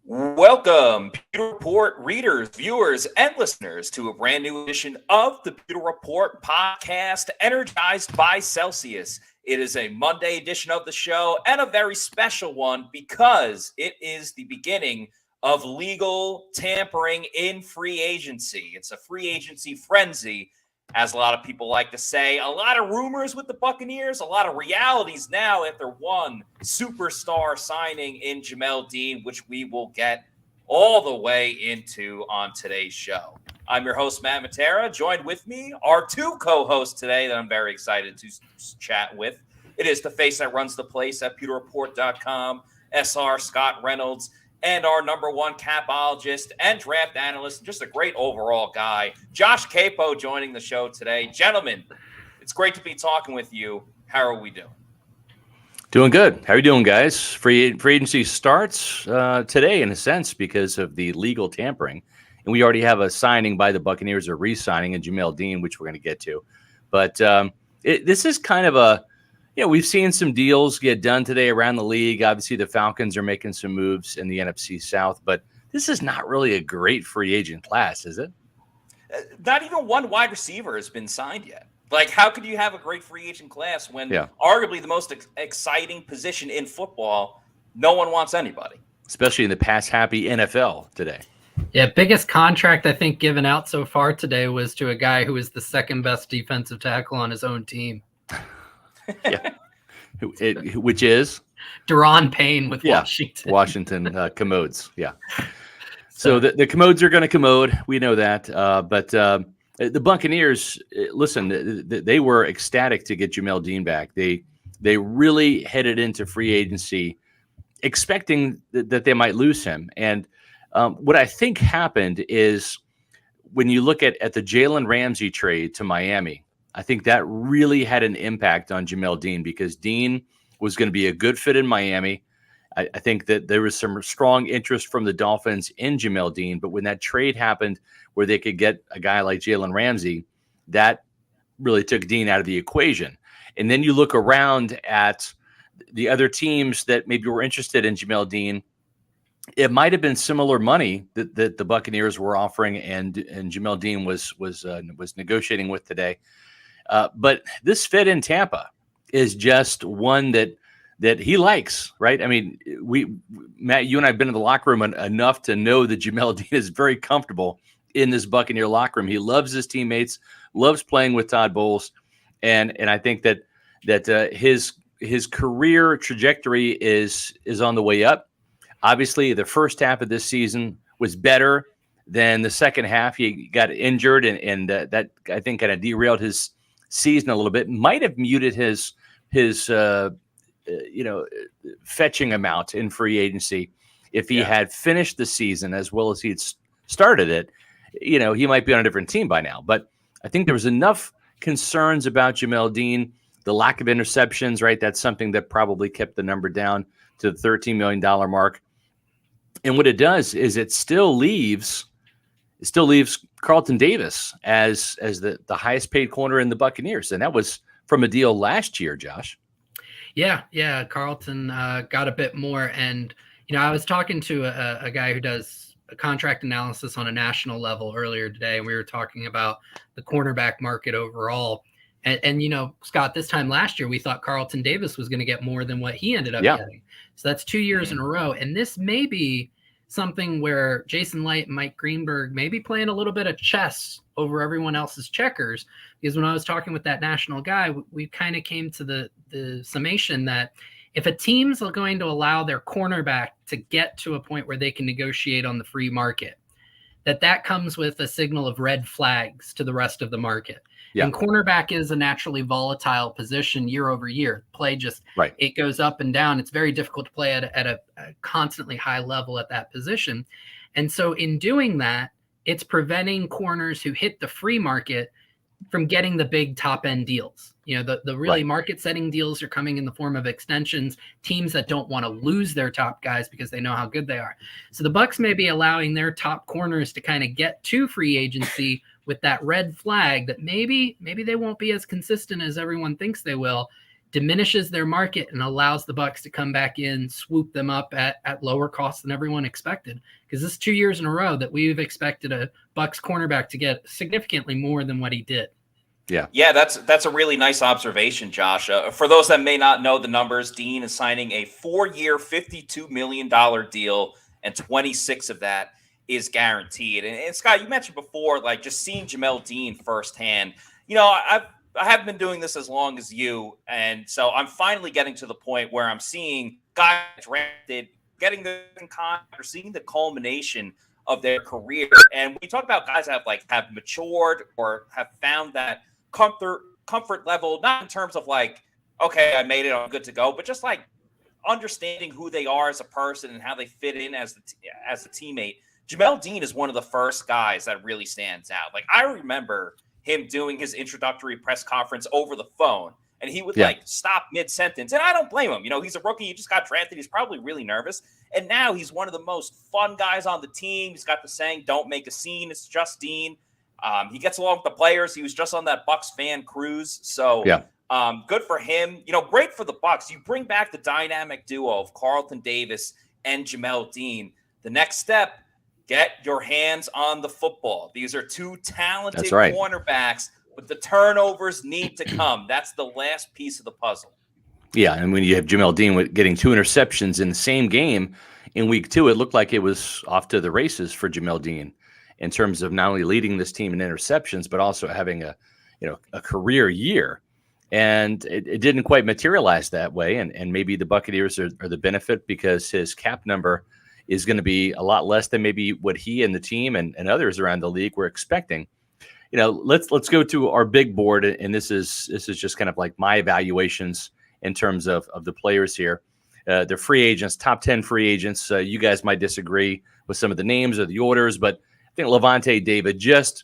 Welcome, Pewter Report readers, viewers, and listeners to a brand new edition of the Pewter Report podcast, Energized by Celsius. It is a Monday edition of the show and a very special one because it is the beginning of legal tampering in free agency. It's a free agency frenzy, as a lot of people like to say. A lot of rumors with the Buccaneers, a lot of realities now after one superstar signing in Jamel Dean, which we will get all the way into on today's show. I'm your host, Matt Matera. Joined with me are two co-hosts today that I'm very excited to chat with. It is the face that runs the place at pewterreport.com, SR Scott Reynolds, and our number one capologist and draft analyst, just a great overall guy, Josh Capo, joining the show today. Gentlemen, it's great to be talking with you. How are we doing? Doing good. How are you doing, guys? Free agency starts today, in a sense, because of the legal tampering. And we already have a signing by the Buccaneers, or re-signing in Jamel Dean, which we're going to get to. But this is kind of a, we've seen some deals get done today around the league. Obviously, the Falcons are making some moves in the NFC South, but this is not really a great free agent class, is it? Not even one wide receiver has been signed yet. Like, how could you have a great free agent class when arguably the most exciting position in football, no one wants anybody? Especially in the pass-happy NFL today. Yeah, biggest contract I think given out so far today was to a guy who is the second best defensive tackle on his own team. Yeah, which is Deron Payne with Washington. Washington commodes. Yeah. So the commodes are going to commode. We know that. But the Buccaneers, listen, they were ecstatic to get Jamel Dean back. They really headed into free agency expecting that they might lose him. And what I think happened is when you look at the Jalen Ramsey trade to Miami, I think that really had an impact on Jamel Dean because Dean was going to be a good fit in Miami. I think that there was some strong interest from the Dolphins in Jamel Dean, but when that trade happened where they could get a guy like Jalen Ramsey, that really took Dean out of the equation. And then you look around at the other teams that maybe were interested in Jamel Dean. It might have been similar money that the Buccaneers were offering and Jamel Dean was negotiating with today. But this fit in Tampa is just one that he likes, right? I mean, Matt, you and I have been in the locker room enough to know that Jamel Dean is very comfortable in this Buccaneer locker room. He loves his teammates, loves playing with Todd Bowles, and I think that his career trajectory is on the way up. Obviously, the first half of this season was better than the second half. He got injured, and that I think kind of derailed his season a little bit. Might have muted his fetching amount in free agency. If he had finished the season as well as he'd started it, he might be on a different team by now. But I think there was enough concerns about Jamel Dean, the lack of interceptions, right? That's something that probably kept the number down to the $13 million mark. And what it does is it still leaves Carlton Davis as the highest paid corner in the Buccaneers. And that was from a deal last year, Josh. Yeah. Carlton got a bit more. And, I was talking to a guy who does a contract analysis on a national level earlier today, and we were talking about the cornerback market overall. And Scott, this time last year, we thought Carlton Davis was going to get more than what he ended up getting. So that's 2 years in a row. And this may be something where Jason Licht and Mike Greenberg may be playing a little bit of chess over everyone else's checkers. Because when I was talking with that national guy, we kind of came to the summation that if a team's going to allow their cornerback to get to a point where they can negotiate on the free market, that comes with a signal of red flags to the rest of the market. Yeah. And cornerback is a naturally volatile position year over year. Play just, It goes up and down. It's very difficult to play at a constantly high level at that position. And so in doing that, it's preventing corners who hit the free market from getting the big top end deals. The really market setting deals are coming in the form of extensions, teams that don't want to lose their top guys because they know how good they are. So the Bucs may be allowing their top corners to kind of get to free agency with that red flag that maybe they won't be as consistent as everyone thinks they will. diminishes their market and allows the Bucs to come back in, swoop them up at lower cost than everyone expected. Because this is 2 years in a row that we've expected a Bucs cornerback to get significantly more than what he did. Yeah, that's a really nice observation, Josh. For those that may not know the numbers, Dean is signing a 4-year, $52 million deal, and 26 of that is guaranteed. And Scott, you mentioned before, like just seeing Jamel Dean firsthand. I haven't been doing this as long as you, and so I'm finally getting to the point where I'm seeing guys drafted, getting the contract, or seeing the culmination of their career. And when you talk about guys that have matured or have found that comfort level, not in terms of like, okay, I made it, I'm good to go, but just like understanding who they are as a person and how they fit in as a teammate. Jamel Dean is one of the first guys that really stands out. Like, I remember him doing his introductory press conference over the phone, and he would stop mid-sentence, and I don't blame him. He's a rookie, he just got drafted, he's probably really nervous, and now he's one of the most fun guys on the team. He's got the saying, "Don't make a scene, it's just Dean." He gets along with the players. He was just on that Bucs fan cruise. So good for him. Great for the Bucs. You bring back the dynamic duo of Carlton Davis and Jamel Dean. The next step, get your hands on the football. These are two talented cornerbacks, but the turnovers need to come. That's the last piece of the puzzle. Yeah, and when you have Jamel Dean getting 2 interceptions in the same game in week 2, it looked like it was off to the races for Jamel Dean in terms of not only leading this team in interceptions, but also having a career year. And it didn't quite materialize that way. And maybe the Buccaneers are the benefit because his cap number is going to be a lot less than maybe what he and the team and others around the league were expecting. Let's go to our big board. And this is just kind of like my evaluations in terms of the players here. They're free agents, top 10 free agents. You guys might disagree with some of the names or the orders, but I think Lavonte David, just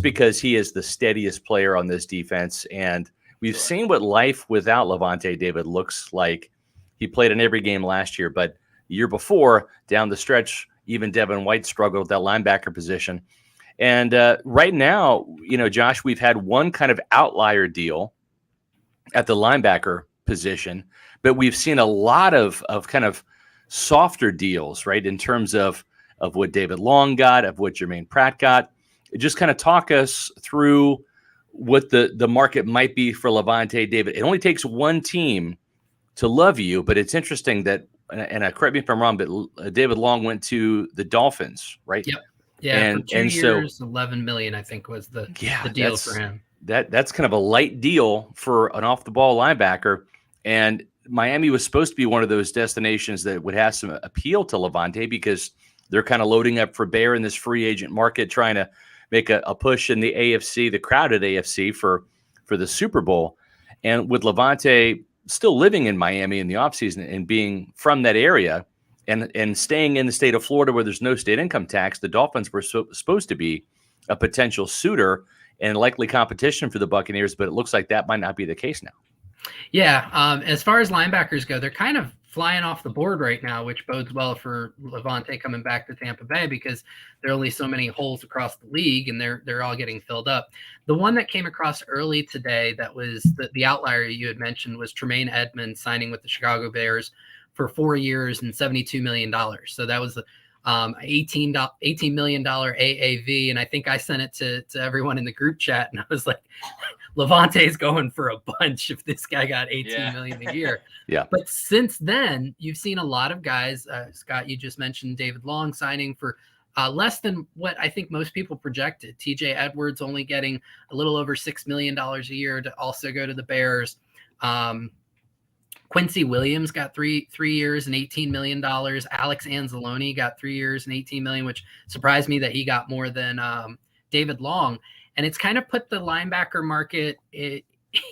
because he is the steadiest player on this defense, and we've seen what life without Lavonte David looks like. He played in every game last year, but the year before, down the stretch, even Devin White struggled with that linebacker position. And right now, Josh, we've had one kind of outlier deal at the linebacker position, but we've seen a lot of kind of softer deals, right, in terms of what David Long got, of what Jermaine Pratt got. Just kind of talk us through what the market might be for Lavonte David. It only takes one team to love you, but it's interesting that, and correct me if I'm wrong, but David Long went to the Dolphins, right? Yep. Yeah, and for 2 years, so, $11 million, I think, was the deal for him. That's kind of a light deal for an off-the-ball linebacker, and Miami was supposed to be one of those destinations that would have some appeal to Lavonte because they're kind of loading up for bear in this free agent market, trying to make a push in the AFC, the crowded AFC for the Super Bowl. And with Lavonte still living in Miami in the offseason and being from that area and staying in the state of Florida where there's no state income tax, the Dolphins were supposed to be a potential suitor and likely competition for the Buccaneers, but it looks like that might not be the case now. Yeah, as far as linebackers go, they're kind of flying off the board right now, which bodes well for Lavonte coming back to Tampa Bay because there are only so many holes across the league and they're all getting filled up. The one that came across early today that was the outlier you had mentioned was Tremaine Edmonds signing with the Chicago Bears for 4 years and $72 million. So that was the $18 million AAV. And I think I sent it to everyone in the group chat and I was like, Lavonte's going for a bunch if this guy got $18 million a year. Yeah. But since then, you've seen a lot of guys, Scott, you just mentioned David Long signing for less than what I think most people projected. TJ Edwards only getting a little over $6 million a year to also go to the Bears. Quincy Williams got three years and $18 million. Alex Anzalone got 3 years and $18 million, which surprised me that he got more than David Long. And it's kind of put the linebacker market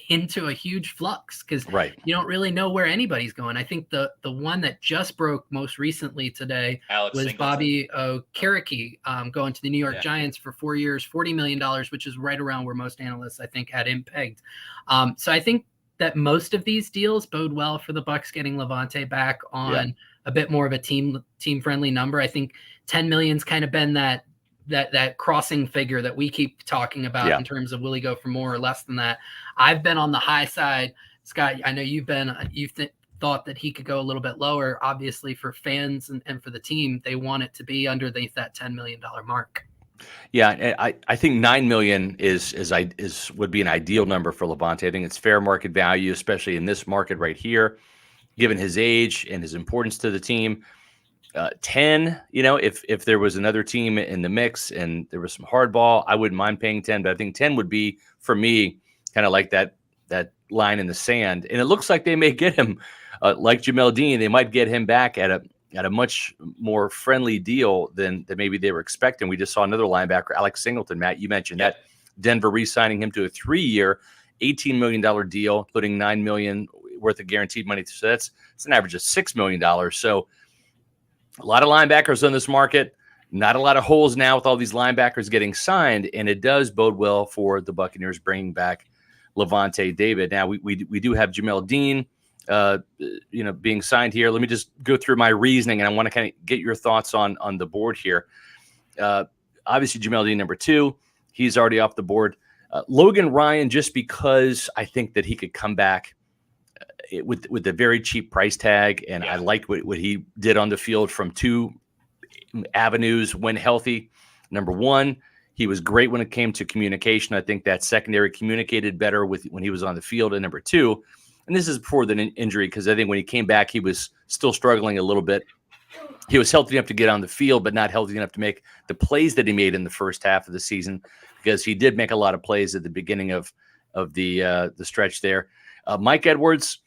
into a huge flux because you don't really know where anybody's going. I think the one that just broke most recently today was Singleton. Bobby Okereke going to the New York Giants for 4 years, $40 million, which is right around where most analysts, I think, had him pegged. So I think that most of these deals bode well for the Bucs getting Lavonte back on a bit more of a team-friendly number. I think 10 million's kind of been that crossing figure that we keep talking about in terms of will he go for more or less than that. I've been on the high side Scott, I know you've thought that he could go a little bit lower. Obviously, for fans and for the team, they want it to be underneath that $10 million mark. Yeah, I think 9 million would be an ideal number for Levante. I think it's fair market value, especially in this market right here, given his age and his importance to the team. 10, if there was another team in the mix and there was some hardball, I wouldn't mind paying 10, but I think 10 would be, for me, kind of like that line in the sand. And it looks like they may get him, like Jamel Dean, they might get him back at a much more friendly deal than maybe they were expecting. We just saw another linebacker, Alex Singleton. Matt, you mentioned that Denver re-signing him to a 3-year, $18 million deal, putting $9 million worth of guaranteed money. So it's an average of $6 million. So a lot of linebackers on this market, not a lot of holes now with all these linebackers getting signed, and it does bode well for the Buccaneers bringing back Levante David. Now, we do have Jamel Dean, being signed here. Let me just go through my reasoning, and I want to kind of get your thoughts on the board here. Obviously, Jamel Dean, number 2, he's already off the board. Logan Ryan, just because I think that he could come back with a very cheap price tag, and I like what he did on the field from 2 avenues when healthy. Number 1, he was great when it came to communication. I think that secondary communicated better when he was on the field. And number 2, and this is before the injury, because I think when he came back, he was still struggling a little bit. He was healthy enough to get on the field, but not healthy enough to make the plays that he made in the first half of the season, because he did make a lot of plays at the beginning of the stretch there. Mike Edwards,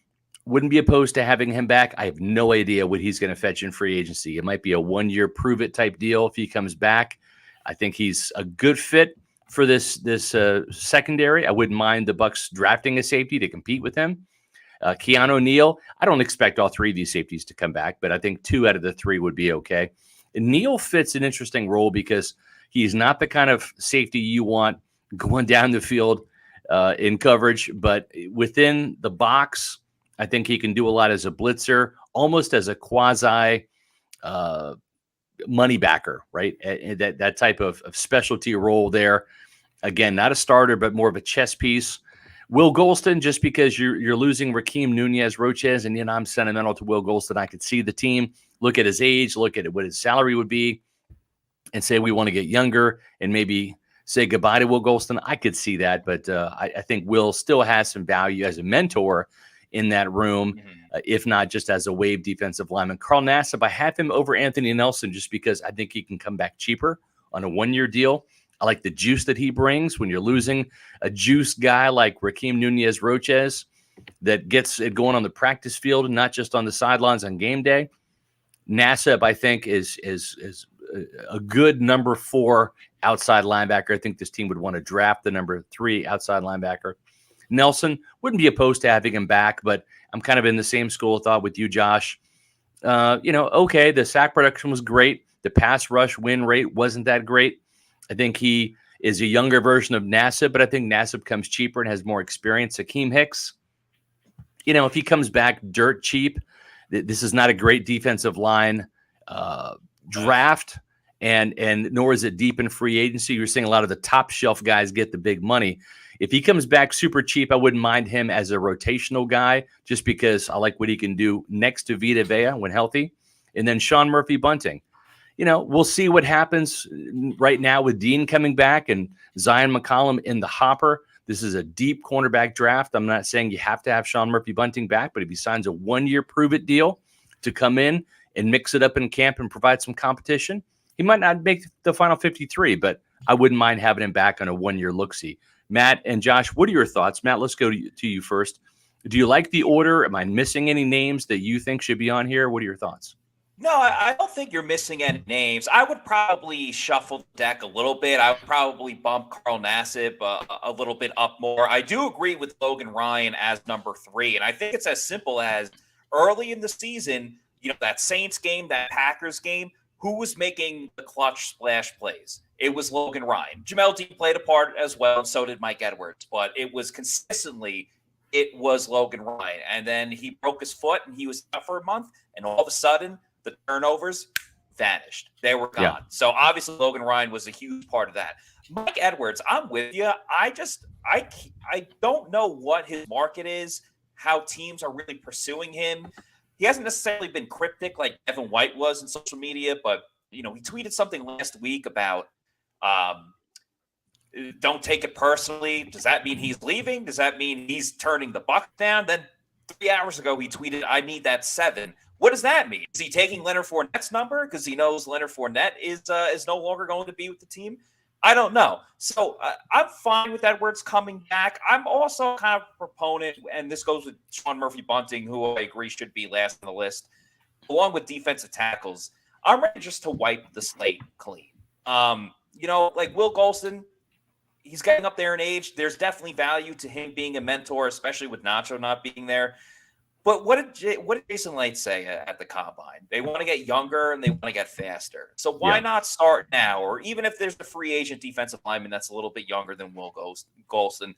wouldn't be opposed to having him back. I have no idea what he's going to fetch in free agency. It might be a 1-year prove-it type deal if he comes back. I think he's a good fit for this secondary. I wouldn't mind the Bucs drafting a safety to compete with him. Keanu Neal, I don't expect all 3 of these safeties to come back, but I think 2 out of the 3 would be okay. And Neal fits an interesting role because he's not the kind of safety you want going down the field in coverage, but within the box, I think he can do a lot as a blitzer, almost as a quasi money backer, right? That type of specialty role there. Again, not a starter, but more of a chess piece. Will Golston, just because you're losing Raheem Nunez-Roches, and I'm sentimental to Will Golston. I could see the team look at his age, look at what his salary would be, and say we want to get younger and maybe say goodbye to Will Golston. I could see that, but I think Will still has some value as a mentor in that room, if not just as a wave defensive lineman. Carl Nassib, I have him over Anthony Nelson just because I think he can come back cheaper on a 1-year deal. I like the juice that he brings when you're losing a juice guy like Raheem Nunez-Roches that gets it going on the practice field and not just on the sidelines on game day. Nassib, I think, is a good number 4 outside linebacker. I think this team would want to draft the number 3 outside linebacker. Nelson, wouldn't be opposed to having him back, but I'm kind of in the same school of thought with you, Josh. Okay, the sack production was great. The pass rush win rate wasn't that great. I think he is a younger version of Nassib, but I think Nassib comes cheaper and has more experience. Akeem Hicks, if he comes back dirt cheap, this is not a great defensive line draft, and nor is it deep in free agency. You're seeing a lot of the top shelf guys get the big money. If he comes back super cheap, I wouldn't mind him as a rotational guy just because I like what he can do next to Vita Vea when healthy. And then Sean Murphy-Bunting. We'll see what happens right now with Dean coming back and Zion McCollum in the hopper. This is a deep cornerback draft. I'm not saying you have to have Sean Murphy-Bunting back, but if he signs a 1-year prove-it deal to come in and mix it up in camp and provide some competition, he might not make the final 53, but I wouldn't mind having him back on a 1-year look-see. Matt and Josh, what are your thoughts? Matt, let's go to you first. Do you like the order? Am I missing any names that you think should be on here? What are your thoughts? No, I don't think you're missing any names. I would probably shuffle the deck a little bit. I would probably bump Carl Nassib a little bit up more. I do agree with Logan Ryan as number 3, and I think it's as simple as early in the season, that Saints game, that Packers game, who was making the clutch splash plays? It was Logan Ryan. Jamel Dean played a part as well, and so did Mike Edwards. But it was consistently, it was Logan Ryan. And then he broke his foot, and he was out for a month. And all of a sudden, the turnovers vanished. They were gone. Yeah. So obviously, Logan Ryan was a huge part of that. Mike Edwards, I'm with you. I don't know what his market is. how teams are really pursuing him. He hasn't necessarily been cryptic like Evan White was in social media, but he tweeted something last week about don't take it personally. Does that mean he's leaving? Does that mean he's turning the Bucs down? Then 3 hours ago, he tweeted, I need that 7. What does that mean? Is he taking Leonard Fournette's number because he knows Leonard Fournette is no longer going to be with the team? I don't know. So I'm fine with Edwards coming back. I'm also kind of a proponent, and this goes with Sean Murphy-Bunting, who I agree should be last on the list, along with defensive tackles. I'm ready just to wipe the slate clean. Like Will Golston, he's getting up there in age. There's definitely value to him being a mentor, especially with Nacho not being there. But what did Jason Licht say at the Combine? They want to get younger and they want to get faster. So why not start now? Or even if there's a free agent defensive lineman that's a little bit younger than Will Golston,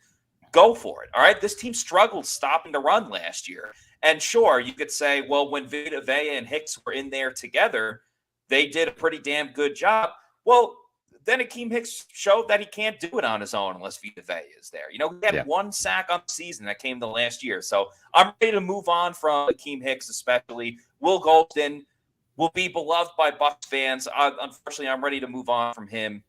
go for it. All right, this team struggled stopping the run last year. And sure, you could say, well, when Vita Vea and Hicks were in there together, they did a pretty damn good job. Well, then Akeem Hicks showed that he can't do it on his own unless Vita Vea is there. He had 1 sack on the season that came the last year. So I'm ready to move on from Akeem Hicks, especially. Will Golston will be beloved by Bucs fans. Unfortunately, I'm ready to move on from him.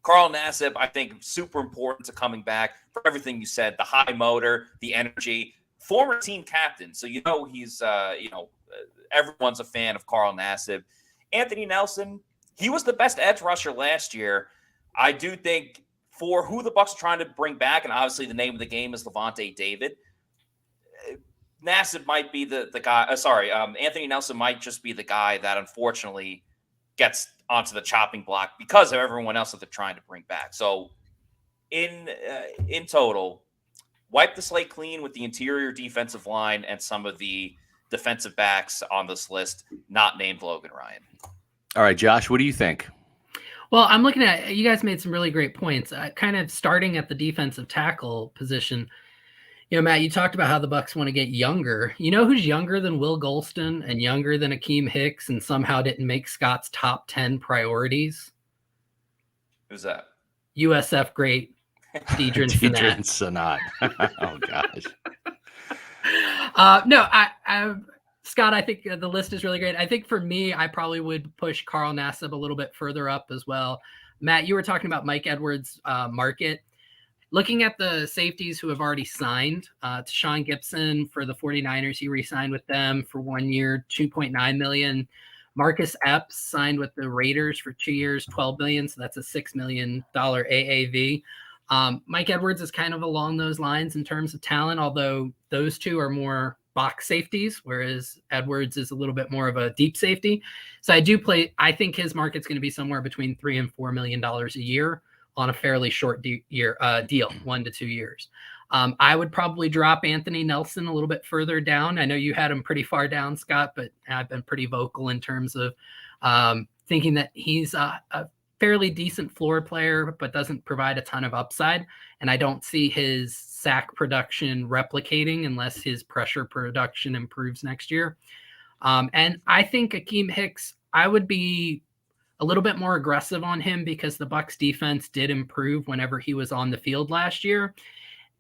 Carl Nassib, I think, super important to coming back for everything you said, the high motor, the energy, former team captain. So, he's, everyone's a fan of Carl Nassib. Anthony Nelson, he was the best edge rusher last year. I do think for who the Bucs are trying to bring back, and obviously the name of the game is Levante David, Nassib might be the guy. Anthony Nelson might just be the guy that unfortunately gets onto the chopping block because of everyone else that they're trying to bring back. So in total, wipe the slate clean with the interior defensive line and some of the defensive backs on this list, not named Logan Ryan. All right, Josh, what do you think? Well, I'm looking at, you guys made some really great points. Kind of starting at the defensive tackle position. Matt, you talked about how the Bucs want to get younger. You know who's younger than Will Golston and younger than Akeem Hicks and somehow didn't make Scott's top 10 priorities? Who's that? USF great Deidrin Senat. Oh, gosh. Scott, I think the list is really great. I think for me, I probably would push Carl Nassib a little bit further up as well. Matt, you were talking about Mike Edwards' market. Looking at the safeties who have already signed, Sean Gibson for the 49ers, he re-signed with them for 1 year, $2.9 million. Marcus Epps signed with the Raiders for 2 years, $12 million. So that's a $6 million AAV. Mike Edwards is kind of along those lines in terms of talent, although those two are more box safeties, whereas Edwards is a little bit more of a deep safety. So I think his market's going to be somewhere between $3 and $4 million a year on a fairly short deal, 1 to 2 years. I would probably drop Anthony Nelson a little bit further down. I know you had him pretty far down, Scott, but I've been pretty vocal in terms of thinking that he's a fairly decent floor player, but doesn't provide a ton of upside. And I don't see his sack production replicating unless his pressure production improves next year. And I think Akeem Hicks, I would be a little bit more aggressive on him because the Bucs defense did improve whenever he was on the field last year.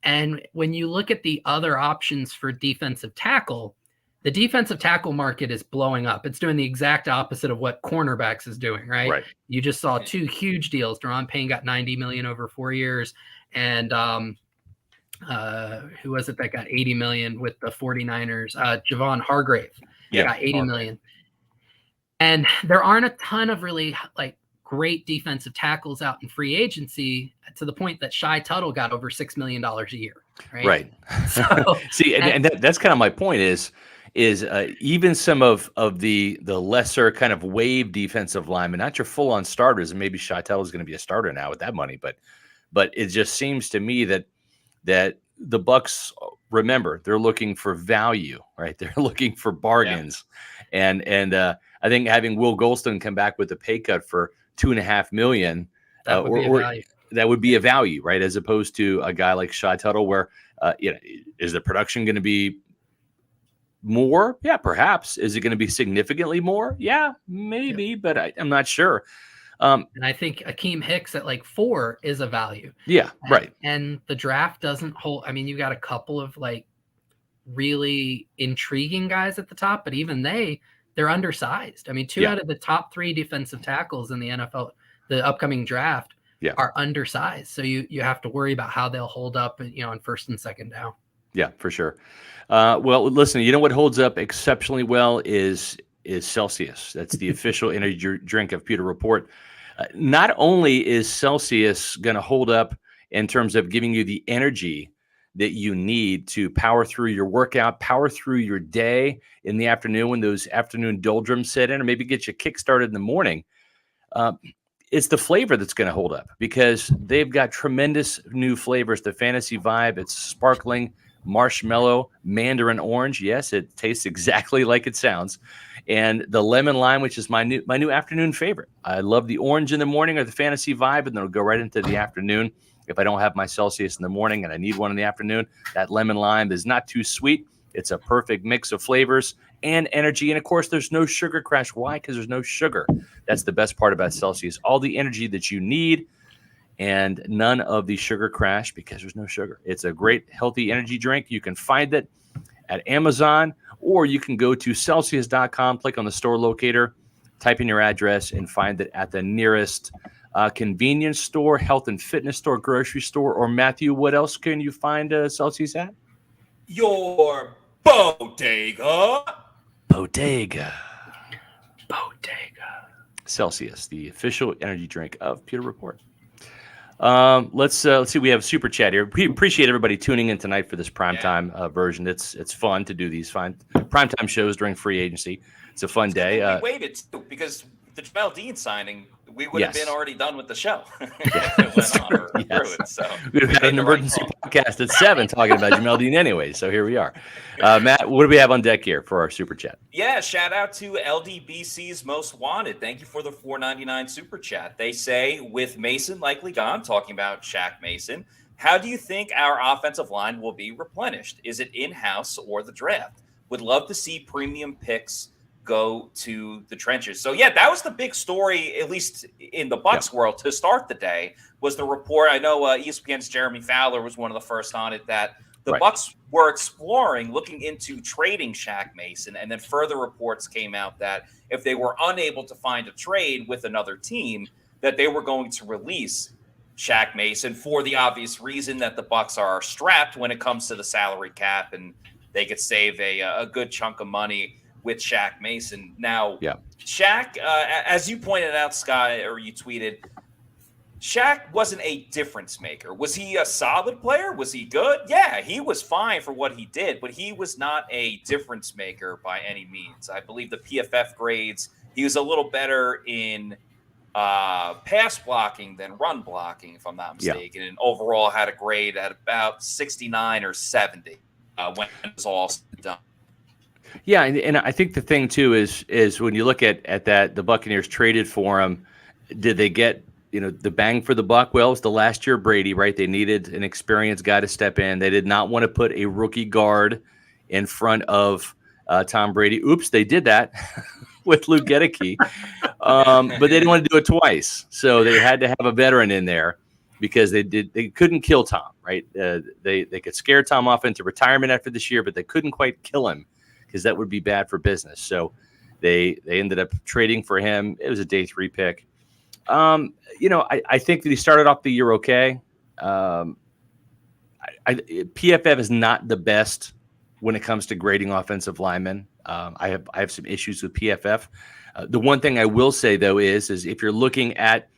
And when you look at the other options for defensive tackle, the defensive tackle market is blowing up. It's doing the exact opposite of what cornerbacks is doing, right? You just saw 2 huge deals. Daron Payne got $90 million over 4 years. And who was it that got $80 million with the 49ers? Javon Hargrave got $80 million. And there aren't a ton of really great defensive tackles out in free agency to the point that Shai Tuttle got over $6 million a year. Right. So, see, and that's kind of my point is even some of the lesser kind of wave defensive linemen, not your full on starters, and maybe Shai Tuttle is going to be a starter now with that money, but it just seems to me that the Bucs, remember, they're looking for value, right? They're looking for bargains, and I think having Will Golston come back with a pay cut for $2.5 million, that would be a value, right? As opposed to a guy like Shai Tuttle, where is the production going to be more? Yeah, perhaps. Is it going to be significantly more? Yeah, maybe, but I'm not sure. And I think Akeem Hicks at 4 is a value. Yeah, right. And the draft doesn't hold. I mean, you got a couple of really intriguing guys at the top, but even they're undersized. I mean, two out of the top 3 defensive tackles in the NFL, the upcoming draft, are undersized. So you have to worry about how they'll hold up, on first and second down. Yeah, for sure. Well, listen, you know what holds up exceptionally well is Celsius. That's the official energy drink of Pewter Report. Not only is Celsius going to hold up in terms of giving you the energy that you need to power through your workout, power through your day in the afternoon when those afternoon doldrums set in, or maybe get you kick-started in the morning. It's the flavor that's going to hold up because they've got tremendous new flavors. The Fantasy Vibe, it's sparkling, marshmallow, mandarin orange. Yes, it tastes exactly like it sounds. And the lemon lime, which is my new afternoon favorite. I love the orange in the morning or the Fantasy Vibe, and then it'll go right into the afternoon. If I don't have my Celsius in the morning and I need one in the afternoon, that lemon lime is not too sweet. It's a perfect mix of flavors and energy. And of course, there's no sugar crash. Why? Because there's no sugar. That's the best part about Celsius. All the energy that you need and none of the sugar crash because there's no sugar. It's a great, healthy energy drink. You can find it at Amazon, or you can go to Celsius.com, click on the store locator, type in your address, and find it at the nearest convenience store, health and fitness store, grocery store. Or Matthew, what else can you find Celsius at? Your bodega. Celsius, the official energy drink of Pewter Report. Let's see. We have a super chat here. We appreciate everybody tuning in tonight for this primetime version. It's fun to do these primetime shows during free agency. It's a fun day. We waited too because the Jamel Dean signing, we would have been already done with the show. We've had an emergency podcast at 7 talking about Jamel Dean anyway. So here we are. Matt, what do we have on deck here for our super chat? Yeah, shout out to LDBC's Most Wanted. Thank you for the $4.99 super chat. They say, with Mason likely gone, talking about Shaq Mason, how do you think our offensive line will be replenished? Is it in-house or the draft? Would love to see premium picks go to the trenches. So yeah, that was the big story, at least in the Bucs world, to start the day, was the report. I know ESPN's Jeremy Fowler was one of the first on it, that the Bucs were exploring, looking into trading Shaq Mason, and then further reports came out that if they were unable to find a trade with another team, that they were going to release Shaq Mason for the obvious reason that the Bucs are strapped when it comes to the salary cap, and they could save a good chunk of money with Shaq Mason. Now, Shaq, as you pointed out, Scott, or you tweeted, Shaq wasn't a difference maker. Was he a solid player? Was he good? Yeah, he was fine for what he did, but he was not a difference maker by any means. I believe the PFF grades, he was a little better in pass blocking than run blocking, if I'm not mistaken, and overall had a grade at about 69 or 70 when it was all done. Yeah, and I think the thing too is when you look at that, the Buccaneers traded for him. Did they get the bang for the buck? Well, it's the last year Brady, right? They needed an experienced guy to step in. They did not want to put a rookie guard in front of Tom Brady. Oops, they did that with Luke Gedeke, but they didn't want to do it twice, so they had to have a veteran in there because they couldn't kill Tom, right? They could scare Tom off into retirement after this year, but they couldn't quite kill him, because that would be bad for business. So they ended up trading for him. It was a day 3 pick. I think that he started off the year okay. PFF is not the best when it comes to grading offensive linemen. I have some issues with PFF. The one thing I will say, though, is if you're looking at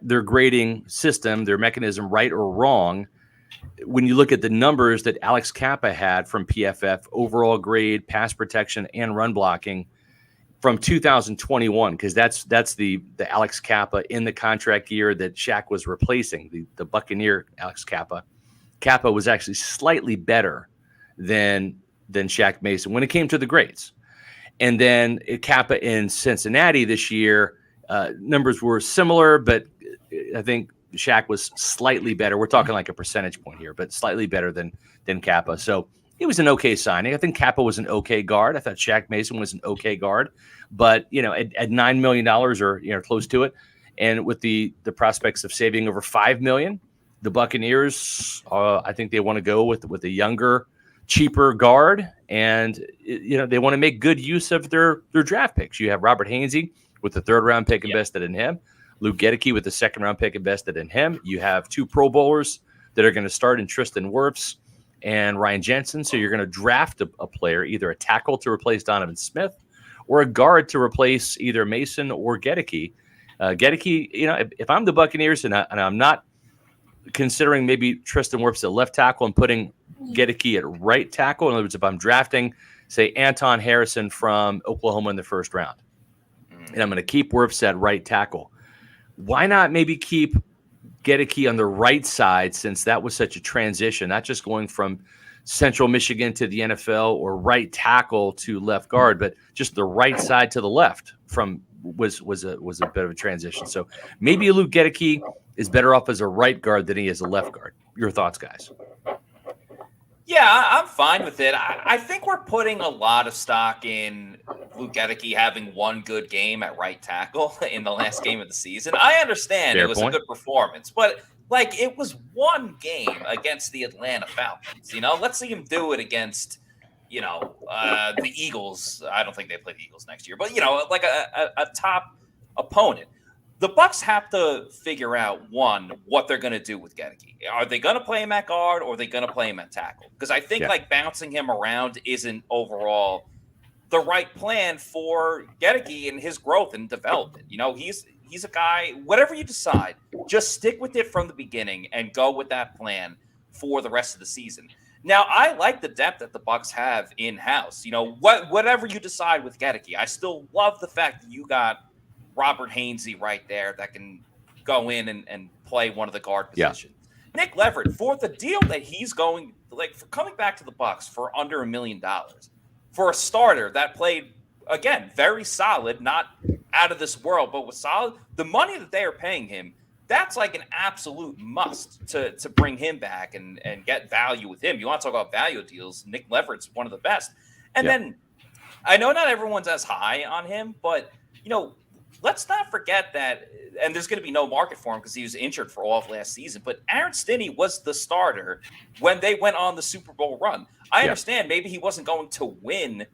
their grading system, their mechanism, right or wrong, when you look at the numbers that Alex Kappa had from PFF, overall grade, pass protection, and run blocking from 2021, because that's the Alex Kappa in the contract year that Shaq was replacing, the Buccaneer Alex Kappa. Kappa was actually slightly better than Shaq Mason when it came to the grades. And then Kappa in Cincinnati this year, numbers were similar, but I think Shaq was slightly better. We're talking like a percentage point here, but slightly better than Kappa. So it was an okay signing. I think Kappa was an okay guard. I thought Shaq Mason was an okay guard, but at $9 million or close to it, and with the prospects of saving over $5 million, the Buccaneers, I think they want to go with a younger cheaper guard, and they want to make good use of their draft picks. You have Robert Hainsey with the 3rd round pick invested in him, Luke Gedeke with the 2nd round pick invested in him. You have 2 Pro Bowlers that are going to start in Tristan Wirfs and Ryan Jensen. So you're going to draft a player, either a tackle to replace Donovan Smith or a guard to replace either Mason or Gedeke. Gedeke, if I'm the Buccaneers and I'm not considering maybe Tristan Wirfs at left tackle and putting Gedeke at right tackle, in other words, if I'm drafting, say, Anton Harrison from Oklahoma in the 1st round, and I'm going to keep Wirfs at right tackle, why not maybe keep Gedeke on the right side, since that was such a transition, not just going from Central Michigan to the NFL or right tackle to left guard, but just the right side to the left was a bit of a transition. So maybe Luke Gedeke is better off as a right guard than he is a left guard. Your thoughts, guys? Yeah, I'm fine with it. I think we're putting a lot of stock in Luke Gedeke having one good game at right tackle in the last game of the season. I understand Fair it was point. a good performance, but it was one game against the Atlanta Falcons. Let's see him do it against, the Eagles. I don't think they play the Eagles next year, but like a top opponent. The Bucs have to figure out, one, what they're going to do with Gedeke. Are they going to play him at guard, or are they going to play him at tackle? Because I think bouncing him around isn't overall the right plan for Gedeke and his growth and development. He's a guy, whatever you decide, just stick with it from the beginning and go with that plan for the rest of the season. Now, I like the depth that the Bucs have in-house. Whatever you decide with Gedeke, I still love the fact that you got Robert Hainsey right there that can go in and play one of the guard positions. Yeah. Nick Leverett, for the deal that he's going, for coming back to the Bucs for under $1 million, for a starter that played, again, very solid, not out of this world, but was solid, the money that they are paying him, that's like an absolute must to bring him back and get value with him. You want to talk about value deals, Nick Leverett's one of the best. And then I know not everyone's as high on him, but, let's not forget that, and there's going to be no market for him because he was injured for all of last season, but Aaron Stinney was the starter when they went on the Super Bowl run. I understand maybe he wasn't going to win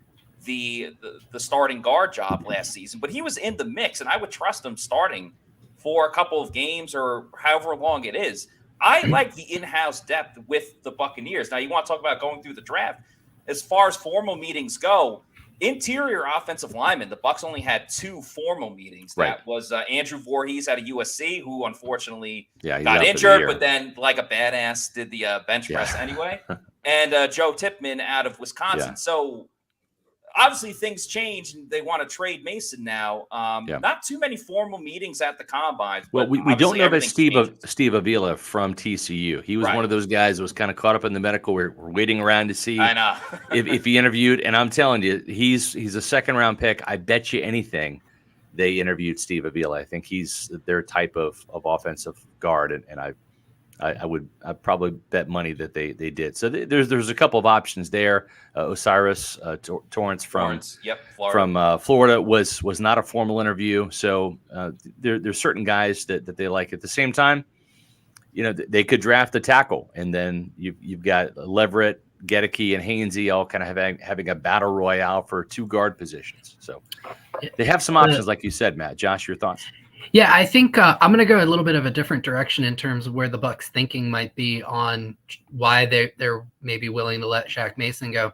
the starting guard job last season, but he was in the mix, and I would trust him starting for a couple of games or however long it is. I like the in-house depth with the Buccaneers. Now, you want to talk about going through the draft. As far as formal meetings go, interior offensive linemen, the Bucs only had 2 formal meetings. That was Andrew Voorhees out of USC, who unfortunately got injured, but then like a badass did the bench press anyway. And Joe Tipman out of Wisconsin. So obviously things change and they want to trade Mason now. Not too many formal meetings at the combine. Well, we don't know about Steve Avila from TCU. He was one of those guys that was kind of caught up in the medical. We're waiting around to see if he interviewed. And I'm telling you, he's a 2nd round pick. I bet you anything they interviewed Steve Avila. I think he's their type of offensive guard. And I'd probably bet money that they did. So there's a couple of options there. Osiris Torrance from Florida was not a formal interview. So there's certain guys that they like. At the same time, they could draft a tackle, and then you've got Leverett, Gedeke, and Hainsey all kind of having a battle royale for 2 guard positions. So they have some options, like you said, Matt. Josh, your thoughts? Yeah, I think I'm going to go a little bit of a different direction in terms of where the Bucs' thinking might be on why they're maybe willing to let Shaq Mason go.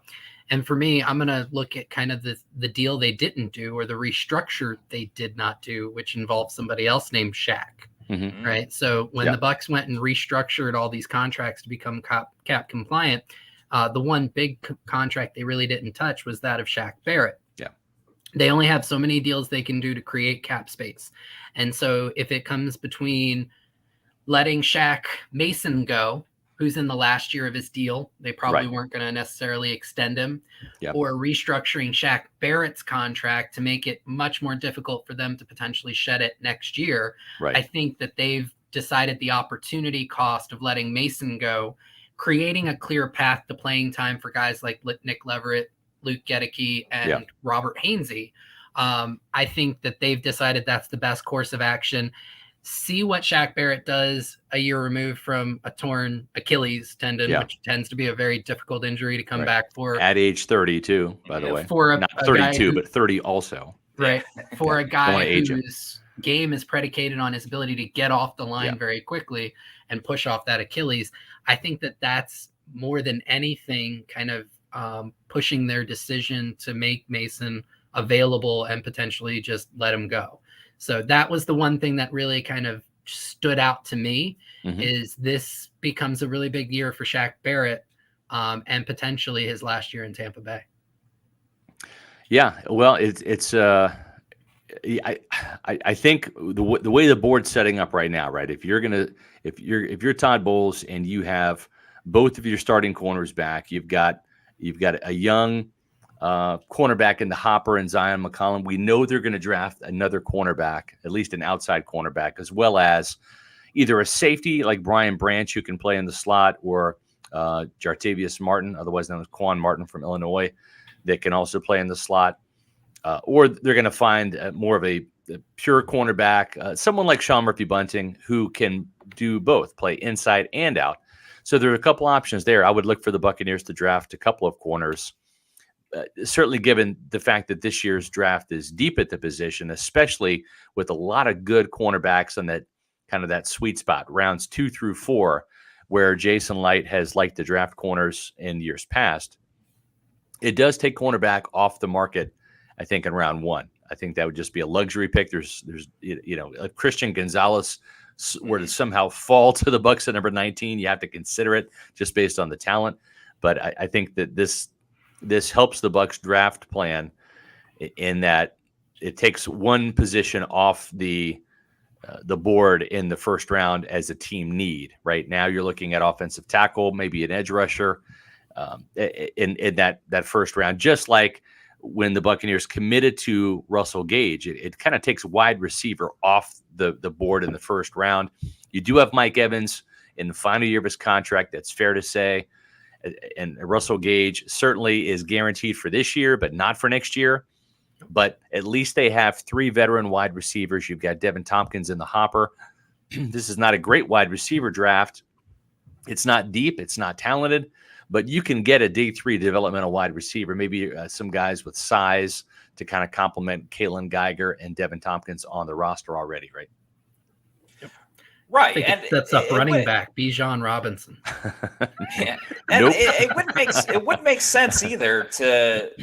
And for me, I'm going to look at kind of the deal they didn't do, or the restructure they did not do, which involves somebody else named Shaq. Mm-hmm. Right. So when the Bucs went and restructured all these contracts to become cap compliant, the one big contract they really didn't touch was that of Shaq Barrett. They only have so many deals they can do to create cap space. And so if it comes between letting Shaq Mason go, who's in the last year of his deal, they probably weren't going to necessarily extend him, or restructuring Shaq Barrett's contract to make it much more difficult for them to potentially shed it next year. I think that they've decided the opportunity cost of letting Mason go, creating a clear path to playing time for guys like Nick Leverett, Luke Gedeke, and Robert Hainsey. I think that they've decided that's the best course of action. see what Shaq Barrett does a year removed from a torn Achilles tendon, which tends to be a very difficult injury to come back for. At age 32, by the way. For Not a 32, guy but 30 also. Right. For a guy whose game is predicated on his ability to get off the line very quickly and push off that Achilles. I think that that's more than anything kind of pushing their decision to make Mason available and potentially just let him go. So that was the one thing that really kind of stood out to me is this becomes a really big year for Shaq Barrett and potentially his last year in Tampa Bay. Yeah, well, I think the way the board's setting up right now, right? If you're Todd Bowles and you have both of your starting corners back, you've got a young cornerback in the hopper and Zion McCollum. We know they're going to draft another cornerback, at least an outside cornerback, as well as either a safety like Brian Branch who can play in the slot, or Jartavius Martin, otherwise known as Quan Martin from Illinois, that can also play in the slot. Or they're going to find more of a pure cornerback, someone like Sean Murphy-Bunting, who can do both, play inside and out. So there are a couple options there. I would look for the Buccaneers to draft a couple of corners, certainly given the fact that this year's draft is deep at the position, especially with a lot of good cornerbacks on that kind of that sweet spot, rounds 2 through 4, where Jason Licht has liked to draft corners in years past. It does take cornerback off the market, I think, in round 1. I think that would just be a luxury pick. There's if Christian Gonzalez were to somehow fall to the Bucs at number 19, you have to consider it just based on the talent. But I think that this helps the Bucs draft plan in that it takes one position off the board in the first round as a team need. Right now, you're looking at offensive tackle, maybe an edge rusher in that first round, just like when the Buccaneers committed to Russell Gage. It kind of takes wide receiver off the board in the first round. You do have Mike Evans in the final year of his contract. That's fair to say. And Russell Gage certainly is guaranteed for this year, but not for next year. But at least they have 3 veteran wide receivers. You've got Devin Tompkins in the hopper. This is not a great wide receiver draft. It's not deep. It's not talented. But you can get a day 3 developmental wide receiver, maybe some guys with size to kind of complement Kalen Geiger and Devin Tompkins on the roster already, right? Right. And that's up running back, Bijan Robinson. Yeah. And it wouldn't make sense either to –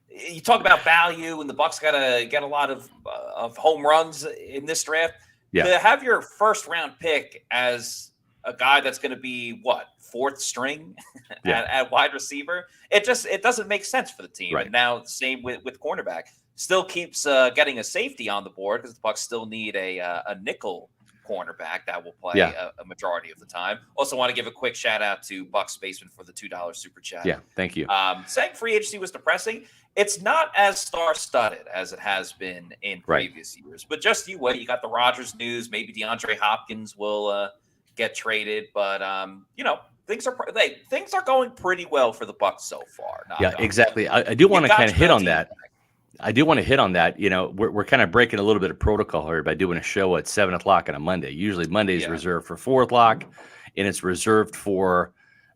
you talk about value, and the Bucs got to get a lot of home runs in this draft. Yeah. To have your first round pick as a guy that's going to be what, 4th string at wide receiver, it doesn't make sense for the team. Right. And now same with cornerback. Still keeps getting a safety on the board because the Bucs still need a nickel cornerback that will play a majority of the time. Also want to give a quick shout out to Bucs Spaceman for the $2 super chat. Yeah, thank you. Saying free agency was depressing. It's not as star-studded as it has been in previous years, but just you wait. You got the Rodgers news. Maybe DeAndre Hopkins will get traded, but things are going pretty well for the Bucs so far. Exactly. I do want to kind of hit on that. I do want to hit on that. We're kind of breaking a little bit of protocol here by doing a show at 7:00 on a Monday. Usually Monday is reserved for 4:00, and it's reserved for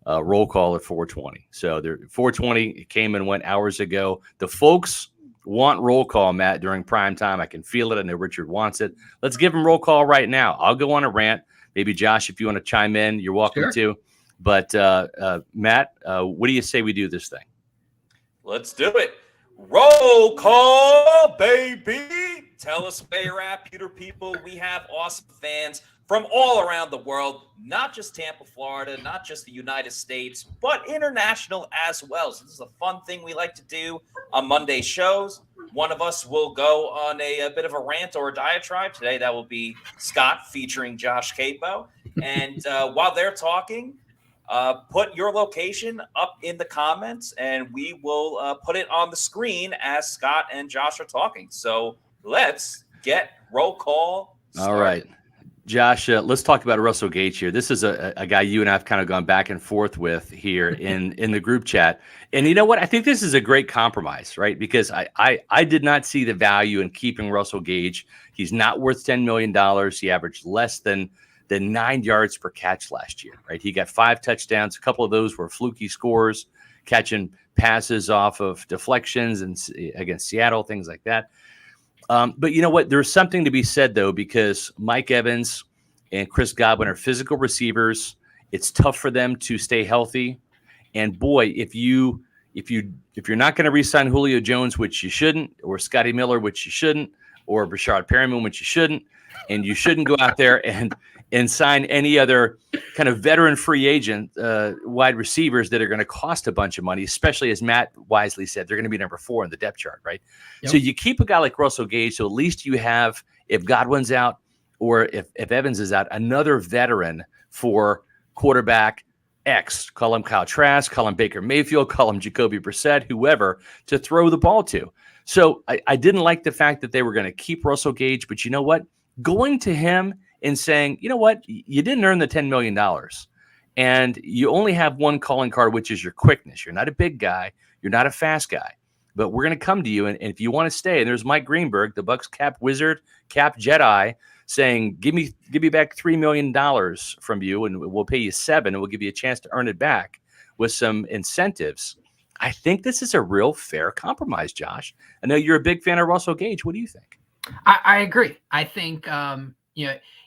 roll call at 4:20. So 4:20 came and went hours ago. The folks want roll call, Matt, during prime time. I can feel it. I know Richard wants it. Let's give him roll call right now. I'll go on a rant. Maybe Josh, if you want to chime in, you're welcome to. But Matt, what do you say we do this thing? Let's do it. Roll call, baby. Tell us where you're at, Pewter people. We have awesome fans from all around the world, not just Tampa, Florida, not just the United States, but international as well. So this is a fun thing we like to do on Monday shows. One of us will go on a bit of a rant or a diatribe. Today, that will be Scott featuring Josh Capo. And while they're talking, put your location up in the comments, and we will put it on the screen as Scott and Josh are talking. So let's get roll call started. All right. Josh, let's talk about Russell Gage here. This is a guy you and I have kind of gone back and forth with here in the group chat. And you know what? I think this is a great compromise, right? Because I did not see the value in keeping Russell Gage. He's not worth $10 million. He averaged less than 9 yards per catch last year, right? He got 5 touchdowns. A couple of those were fluky scores, catching passes off of deflections and against Seattle, things like that. But you know what? There's something to be said, though, because Mike Evans and Chris Godwin are physical receivers. It's tough for them to stay healthy. And boy, if you're not going to re-sign Julio Jones, which you shouldn't, or Scotty Miller, which you shouldn't, or Rashad Perriman, which you shouldn't, and you shouldn't go out there and sign any other kind of veteran free agent wide receivers that are going to cost a bunch of money, especially as Matt wisely said, they're going to be number 4 in the depth chart, right? Yep. So you keep a guy like Russell Gage, so at least you have, if Godwin's out or if Evans is out, another veteran for quarterback X. Call him Kyle Trask, call him Baker Mayfield, call him Jacoby Brissett, whoever, to throw the ball to. So I didn't like the fact that they were going to keep Russell Gage, but you know what? Going to him and saying, you know what, you didn't earn the $10 million and you only have one calling card, which is your quickness. You're not a big guy. You're not a fast guy, but we're going to come to you. And if you want to stay, and there's Mike Greenberg, the Bucs cap wizard, cap Jedi, saying, give me back $3 million from you and we'll pay you $7 and we'll give you a chance to earn it back with some incentives. I think this is a real fair compromise, Josh. I know you're a big fan of Russell Gage. What do you think? I agree. I think,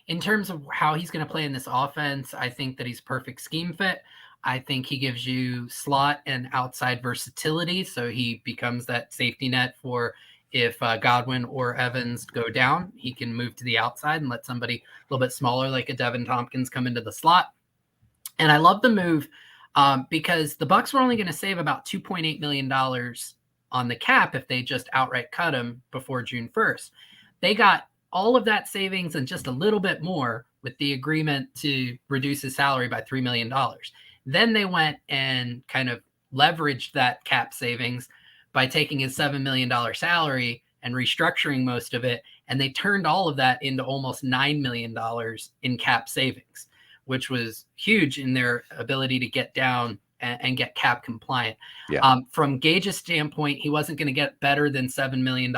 in terms of how he's going to play in this offense, I think that he's perfect scheme fit. I think he gives you slot and outside versatility. So he becomes that safety net for if Godwin or Evans go down, he can move to the outside and let somebody a little bit smaller like a Devin Tompkins come into the slot. And I love the move because the Bucs were only going to save about $2.8 million on the cap if they just outright cut him before June 1st. They got all of that savings and just a little bit more with the agreement to reduce his salary by $3 million. Then they went and kind of leveraged that cap savings by taking his $7 million salary and restructuring most of it. And they turned all of that into almost $9 million in cap savings, which was huge in their ability to get down and get cap compliant. Yeah. From Gage's standpoint, he wasn't going to get better than $7 million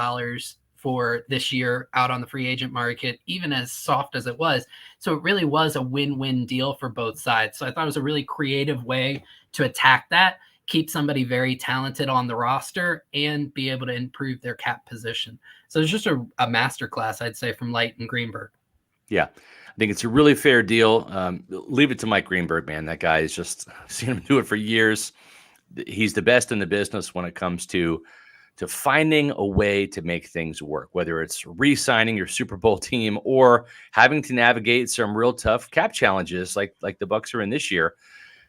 for this year out on the free agent market, even as soft as it was. So it really was a win-win deal for both sides. So I thought it was a really creative way to attack that, keep somebody very talented on the roster and be able to improve their cap position. So it's just a masterclass, I'd say, from Licht and Greenberg. Yeah. I think it's a really fair deal. Leave it to Mike Greenberg, man. That guy is just seen him do it for years. He's the best in the business when it comes to finding a way to make things work, whether it's re-signing your Super Bowl team or having to navigate some real tough cap challenges like the Bucs are in this year.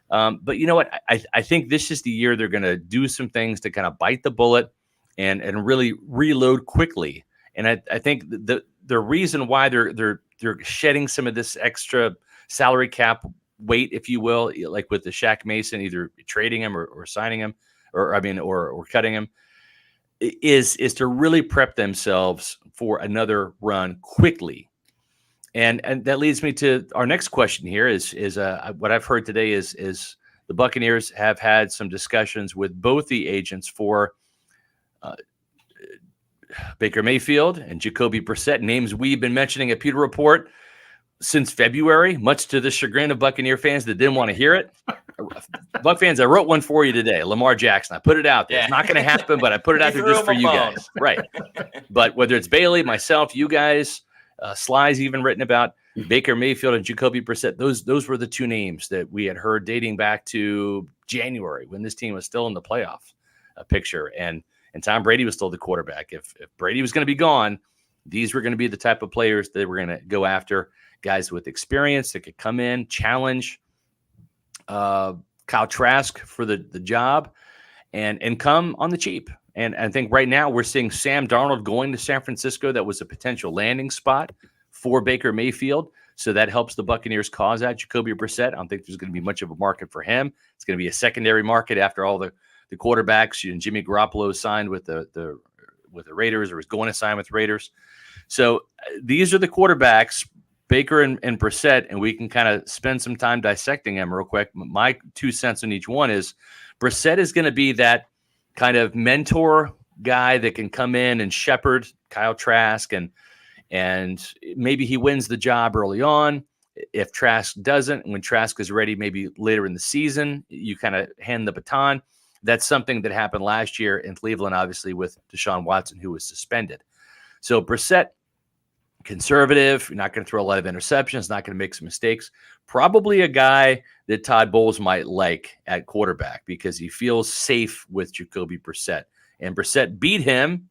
But you know what? I think this is the year they're going to do some things to kind of bite the bullet and really reload quickly. And I think the reason why they're shedding some of this extra salary cap weight, if you will, like with the Shaq Mason, either trading him or signing him, or cutting him, is to really prep themselves for another run quickly. And that leads me to our next question here is what I've heard today is the Buccaneers have had some discussions with both the agents for Baker Mayfield and Jacoby Brissett, names we've been mentioning at Pewter Report since February, much to the chagrin of Buccaneer fans that didn't want to hear it. Buc fans, I wrote one for you today, Lamar Jackson. I put it out there. Yeah. It's not going to happen, but I put it out there just for you guys. Right. But whether it's Bailey, myself, you guys, Sly's even written about Baker Mayfield and Jacoby Brissett. Those were the two names that we had heard dating back to January when this team was still in the playoff picture. And Tom Brady was still the quarterback. If Brady was going to be gone, these were going to be the type of players that we're going to go after. Guys with experience that could come in, challenge Kyle Trask for the job and come on the cheap. And I think right now we're seeing Sam Darnold going to San Francisco. That was a potential landing spot for Baker Mayfield. So that helps the Buccaneers cause out Jacoby Brissett. I don't think there's going to be much of a market for him. It's going to be a secondary market after all the quarterbacks. And Jimmy Garoppolo signed with the Raiders, or is going to sign with Raiders. So these are the quarterbacks Baker and Brissett, and we can kind of spend some time dissecting them real quick. My 2 cents on each one is Brissett is going to be that kind of mentor guy that can come in and shepherd Kyle Trask, and maybe he wins the job early on. If Trask doesn't, when Trask is ready, maybe later in the season, you kind of hand the baton. That's something that happened last year in Cleveland, obviously, with Deshaun Watson, who was suspended. So Brissett, conservative, not going to throw a lot of interceptions, not going to make some mistakes. Probably a guy that Todd Bowles might like at quarterback because he feels safe with Jacoby Brissett. And Brissett beat him.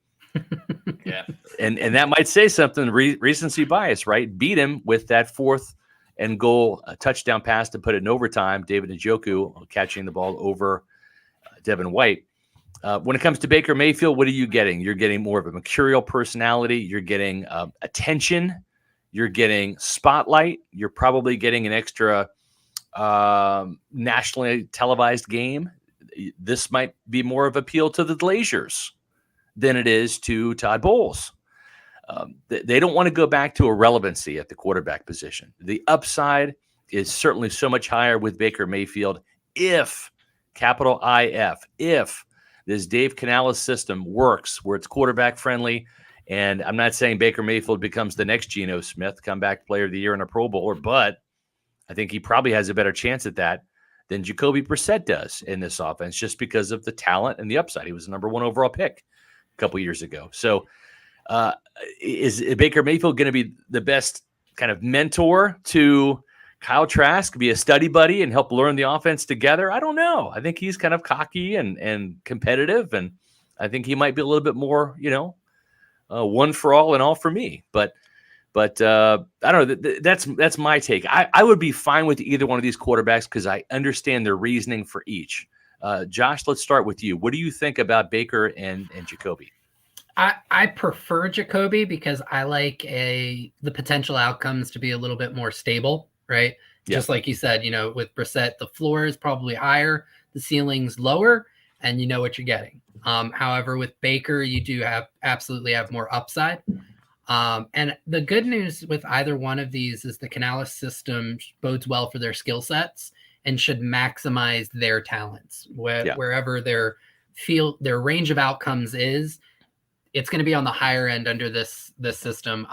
Yeah. And that might say something, recency bias, right? Beat him with that 4th and goal touchdown pass to put it in overtime. David Njoku catching the ball over Devin White. When it comes to Baker Mayfield, what are you getting? You're getting more of a mercurial personality. You're getting attention. You're getting spotlight. You're probably getting an extra nationally televised game. This might be more of appeal to the Glazers than it is to Todd Bowles. They don't want to go back to irrelevancy at the quarterback position. The upside is certainly so much higher with Baker Mayfield if, capital IF, if this Dave Canales system works where it's quarterback friendly. And I'm not saying Baker Mayfield becomes the next Geno Smith, comeback player of the year and a Pro Bowler, but I think he probably has a better chance at that than Jacoby Brissett does in this offense, just because of the talent and the upside. He was the number 1 overall pick a couple years ago. So is Baker Mayfield going to be the best kind of mentor to Kyle Trask, be a study buddy and help learn the offense together? I don't know. I think he's kind of cocky and competitive, and I think he might be a little bit more, one for all and all for me. But I don't know. That's my take. I would be fine with either one of these quarterbacks because I understand their reasoning for each. Josh, let's start with you. What do you think about Baker and Jacoby? I prefer Jacoby because I like the potential outcomes to be a little bit more stable, right? Yeah. Just like you said, with Brissett, the floor is probably higher, the ceiling's lower, and you know what you're getting. However, with Baker, you do absolutely have more upside. And the good news with either one of these is the Canales system bodes well for their skill sets and should maximize their talents wherever their range of outcomes is. It's going to be on the higher end under this system.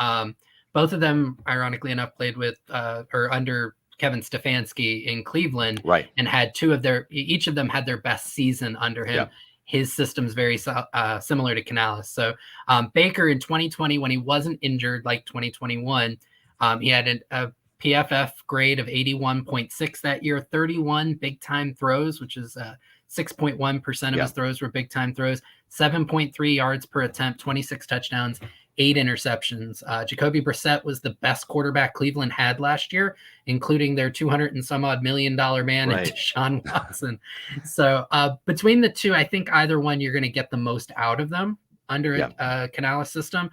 Both of them, ironically enough, played with or under Kevin Stefanski in Cleveland, right? And had each of them had their best season under him. Yeah. His system's very similar to Canales. So Baker in 2020, when he wasn't injured like 2021, he had a PFF grade of 81.6 that year, 31 big-time throws, which is 6.1% of his throws were big-time throws, 7.3 yards per attempt, 26 touchdowns, 8 interceptions. Jacoby Brissett was the best quarterback Cleveland had last year, including their $200 and some odd million man and Deshaun Watson. So between the two, I think either one you're going to get the most out of them under a Canales system.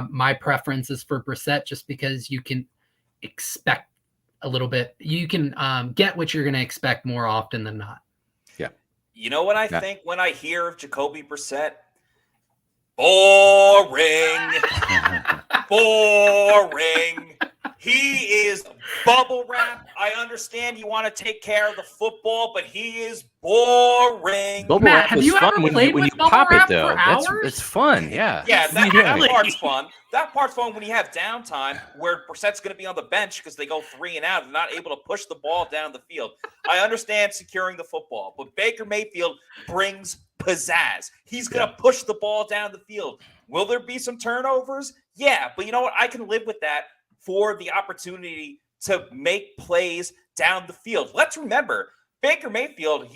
My preference is for Brissett just because you can expect a little bit. You can get what you're going to expect more often than not. Yeah. You know what I think when I hear of Jacoby Brissett? Boring. Boring. He is bubble wrap. I understand you want to take care of the football, but he is boring. Bubble wrap is fun when you pop it, though. It's fun. Yeah. Yeah, that part's fun. That part's fun when you have downtime where Brissett's going to be on the bench because they go 3 and out and not able to push the ball down the field. I understand securing the football, but Baker Mayfield brings pizzazz. He's going to push the ball down the field. Will there be some turnovers? Yeah, but you know what? I can live with that for the opportunity to make plays down the field. Let's remember, Baker Mayfield,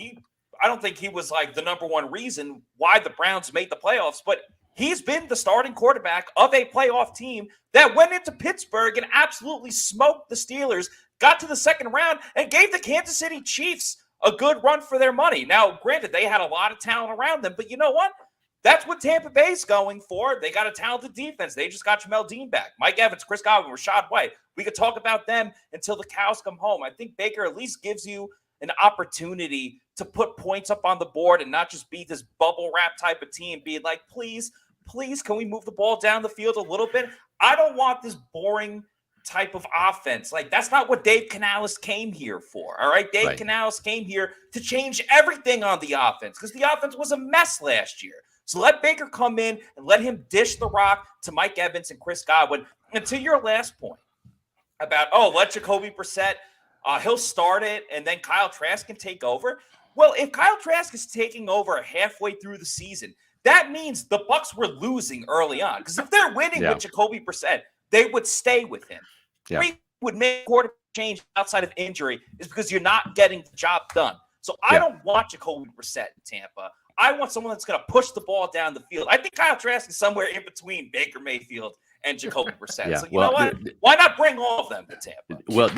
I don't think he was like the number one reason why the Browns made the playoffs, but he's been the starting quarterback of a playoff team that went into Pittsburgh and absolutely smoked the Steelers, got to the second round, and gave the Kansas City Chiefs a good run for their money. Now, granted, they had a lot of talent around them, but you know what? That's what Tampa Bay's going for. They got a talented defense. They just got Jamel Dean back. Mike Evans, Chris Godwin, Rashad White. We could talk about them until the cows come home. I think Baker at least gives you an opportunity to put points up on the board and not just be this bubble wrap type of team, being like, please, can we move the ball down the field a little bit? I don't want this boring type of offense. Like, that's not what Dave Canales came here for. All right. Dave Canales came here to change everything on the offense because the offense was a mess last year. So let Baker come in and let him dish the rock to Mike Evans and Chris Godwin. And to your last point about, let Jacoby Brissett, he'll start it, and then Kyle Trask can take over. Well, if Kyle Trask is taking over halfway through the season, that means the Bucs were losing early on. Because if they're winning with Jacoby Brissett, they would stay with him. We would make quarterback change outside of injury is because you're not getting the job done. So I don't want Jacoby Brissett in Tampa. I want someone that's going to push the ball down the field. I think Kyle Trask is somewhere in between Baker Mayfield and Jacoby Brissett. So you know what? Why not bring all of them to Tampa? Well,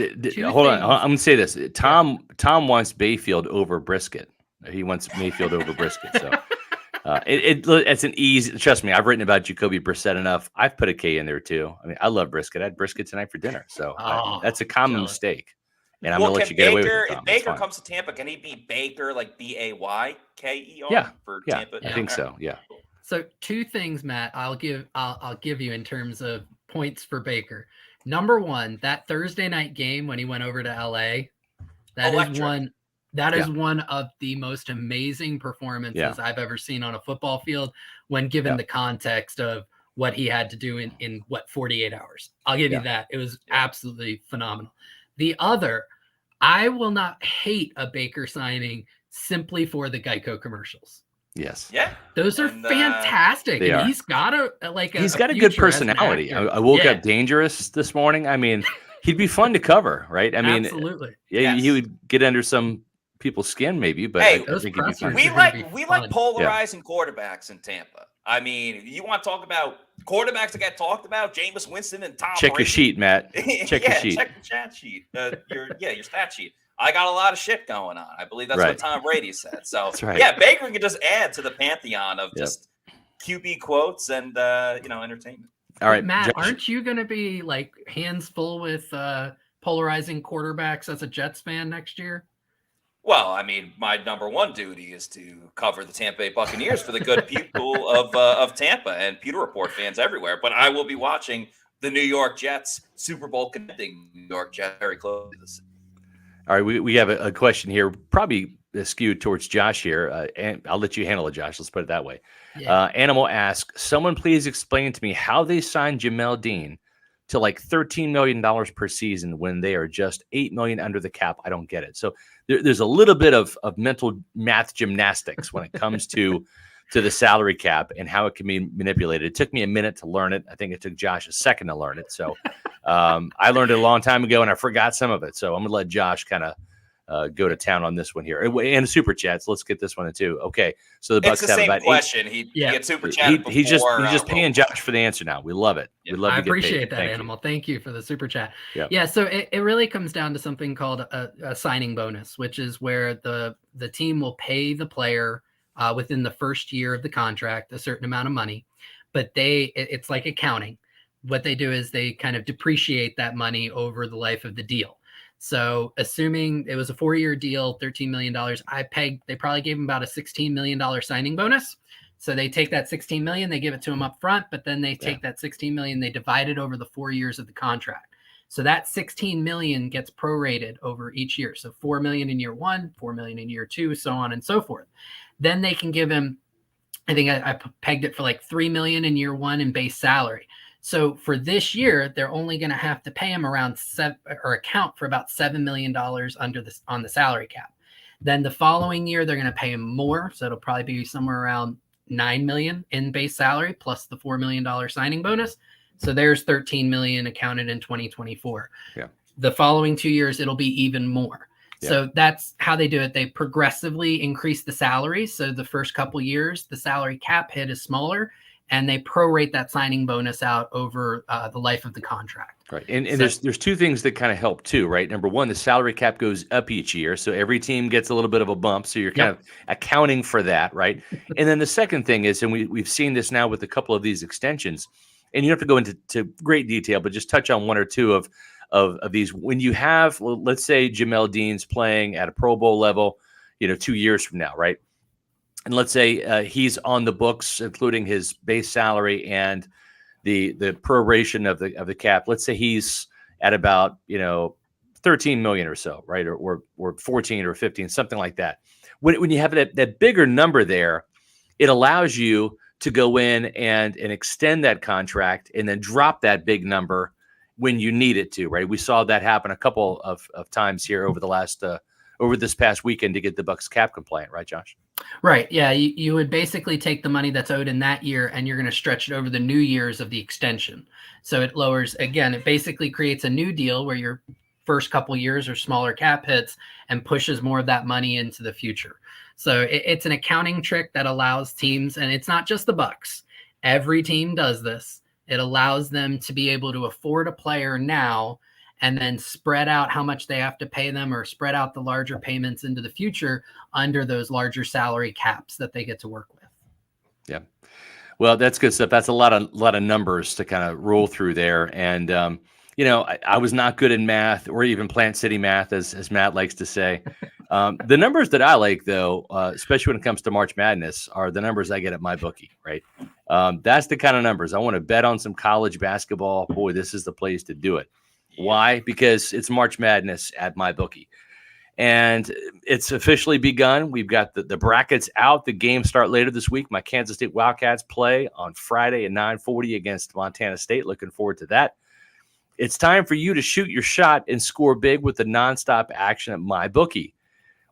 hold on. I'm going to say this. Tom wants Mayfield over Brisket. He wants Mayfield over Brisket. So it's an easy. Trust me, I've written about Jacoby Brissett enough. I've put a K in there too. I mean, I love brisket. I had brisket tonight for dinner. So that's a common mistake. And I'm going to let you get away with it. If Baker comes to Tampa, can he be Baker, like Bayker for Tampa? I think so. Yeah. So 2 things, Matt, I'll give you in terms of points for Baker. Number 1, that Thursday night game when he went over to LA, that is one of the most amazing performances I've ever seen on a football field when given the context of what he had to do in 48 hours. I'll give you that. It was absolutely phenomenal. The other, I will not hate a Baker signing simply for the Geico commercials. Yes. Yeah. Those are fantastic. And he's got he's got a good personality. I woke up dangerous this morning. I mean, he'd be fun to cover, right? I mean, absolutely. Yeah, he would get under some people's skin maybe, but I think he'd be fun. We like polarizing quarterbacks in Tampa. I mean, you want to talk about quarterbacks that get talked about? Jameis Winston and Tom Check Brady. your sheet, Matt. Check your sheet. Check the chat sheet. Your stat sheet. I got a lot of shit going on. I believe that's what Tom Brady said. So Baker can just add to the pantheon of just QB quotes and entertainment. All right, Matt, aren't you going to be like hands full with polarizing quarterbacks as a Jets fan next year? Well, I mean, my number 1 duty is to cover the Tampa Bay Buccaneers for the good people of Tampa and Pewter Report fans everywhere. But I will be watching the New York Jets Super Bowl contending New York Jets very close. All right, we have a question here, probably skewed towards Josh here, and I'll let you handle it, Josh. Let's put it that way. Yeah. Animal asks, someone please explain to me how they signed Jamel Dean to like $13 million per season when they are just $8 million under the cap. I don't get it. So there's a little bit of mental math gymnastics when it comes to the salary cap and how it can be manipulated. It took me a minute to learn it. I think it took Josh a second to learn it. So I learned it a long time ago and I forgot some of it. So I'm going to let Josh kind of go to town on this one here. And super chats. Let's get this one too. Okay. So the Bucs have about 8. Question. He had super chat. He's just paying Josh for the answer now. We love it. Yeah. We love. I appreciate that, Animal. Thank you for the super chat. Yeah. So it really comes down to something called a signing bonus, which is where the team will pay the player within the first year of the contract a certain amount of money, but it's like accounting. What they do is they kind of depreciate that money over the life of the deal. So assuming it was a 4-year deal, $13 million, they probably gave him about a $16 million signing bonus. So they take that $16 million, they give it to him up front, but then they take that $16 million, they divide it over the 4 years of the contract. So that $16 million gets prorated over each year. So $4 million in year 1, $4 million in year 2, so on and so forth. Then they can give him, I think I pegged it for like $3 million in year 1 in base salary. So for this year, they're only going to have to pay him around account for about $7 million on the salary cap. Then the following year, they're going to pay him more. So it'll probably be somewhere around $9 million in base salary plus the $4 million signing bonus. So there's $13 million accounted in 2024. Yeah. The following 2 years, it'll be even more. Yeah. So that's how they do it. They progressively increase the salary. So the first couple years, the salary cap hit is smaller, and they prorate that signing bonus out over the life of the contract. Right. And there's 2 things that kind of help too, right? Number 1, the salary cap goes up each year. So every team gets a little bit of a bump. So you're kind of accounting for that, right? And then the second thing is, and we've seen this now with a couple of these extensions, and you don't have to go into great detail, but just touch on 1 or 2 of these. When you have, let's say Jamel Dean's playing at a Pro Bowl level, 2 years from now, right? And let's say he's on the books, including his base salary and the proration of the cap. Let's say he's at about 13 million or so, right, or 14 or 15, something like that. When you have that bigger number there, it allows you to go in and extend that contract and then drop that big number when you need it to, right? We saw that happen a couple of times here over this past weekend to get the Bucs cap compliant, right, Josh? Right. Yeah. You would basically take the money that's owed in that year and you're going to stretch it over the new years of the extension. So it lowers, again, it basically creates a new deal where your first couple years are smaller cap hits and pushes more of that money into the future. So it's an accounting trick that allows teams, and it's not just the Bucs. Every team does this. It allows them to be able to afford a player now and then spread out how much they have to pay them or spread out the larger payments into the future under those larger salary caps that they get to work with. Yeah. Well, that's good stuff. That's a lot of numbers to kind of roll through there. And, I was not good in math or even Plant City math, as Matt likes to say. The numbers that I like, though, especially when it comes to March Madness, are the numbers I get at MyBookie, right? That's the kind of numbers. I want to bet on some college basketball. Boy, this is the place to do it. Why? Because it's March Madness at MyBookie. And it's officially begun. We've got the brackets out. The games start later this week. My Kansas State Wildcats play on Friday at 9:40 against Montana State. Looking forward to that. It's time for you to shoot your shot and score big with the nonstop action at MyBookie.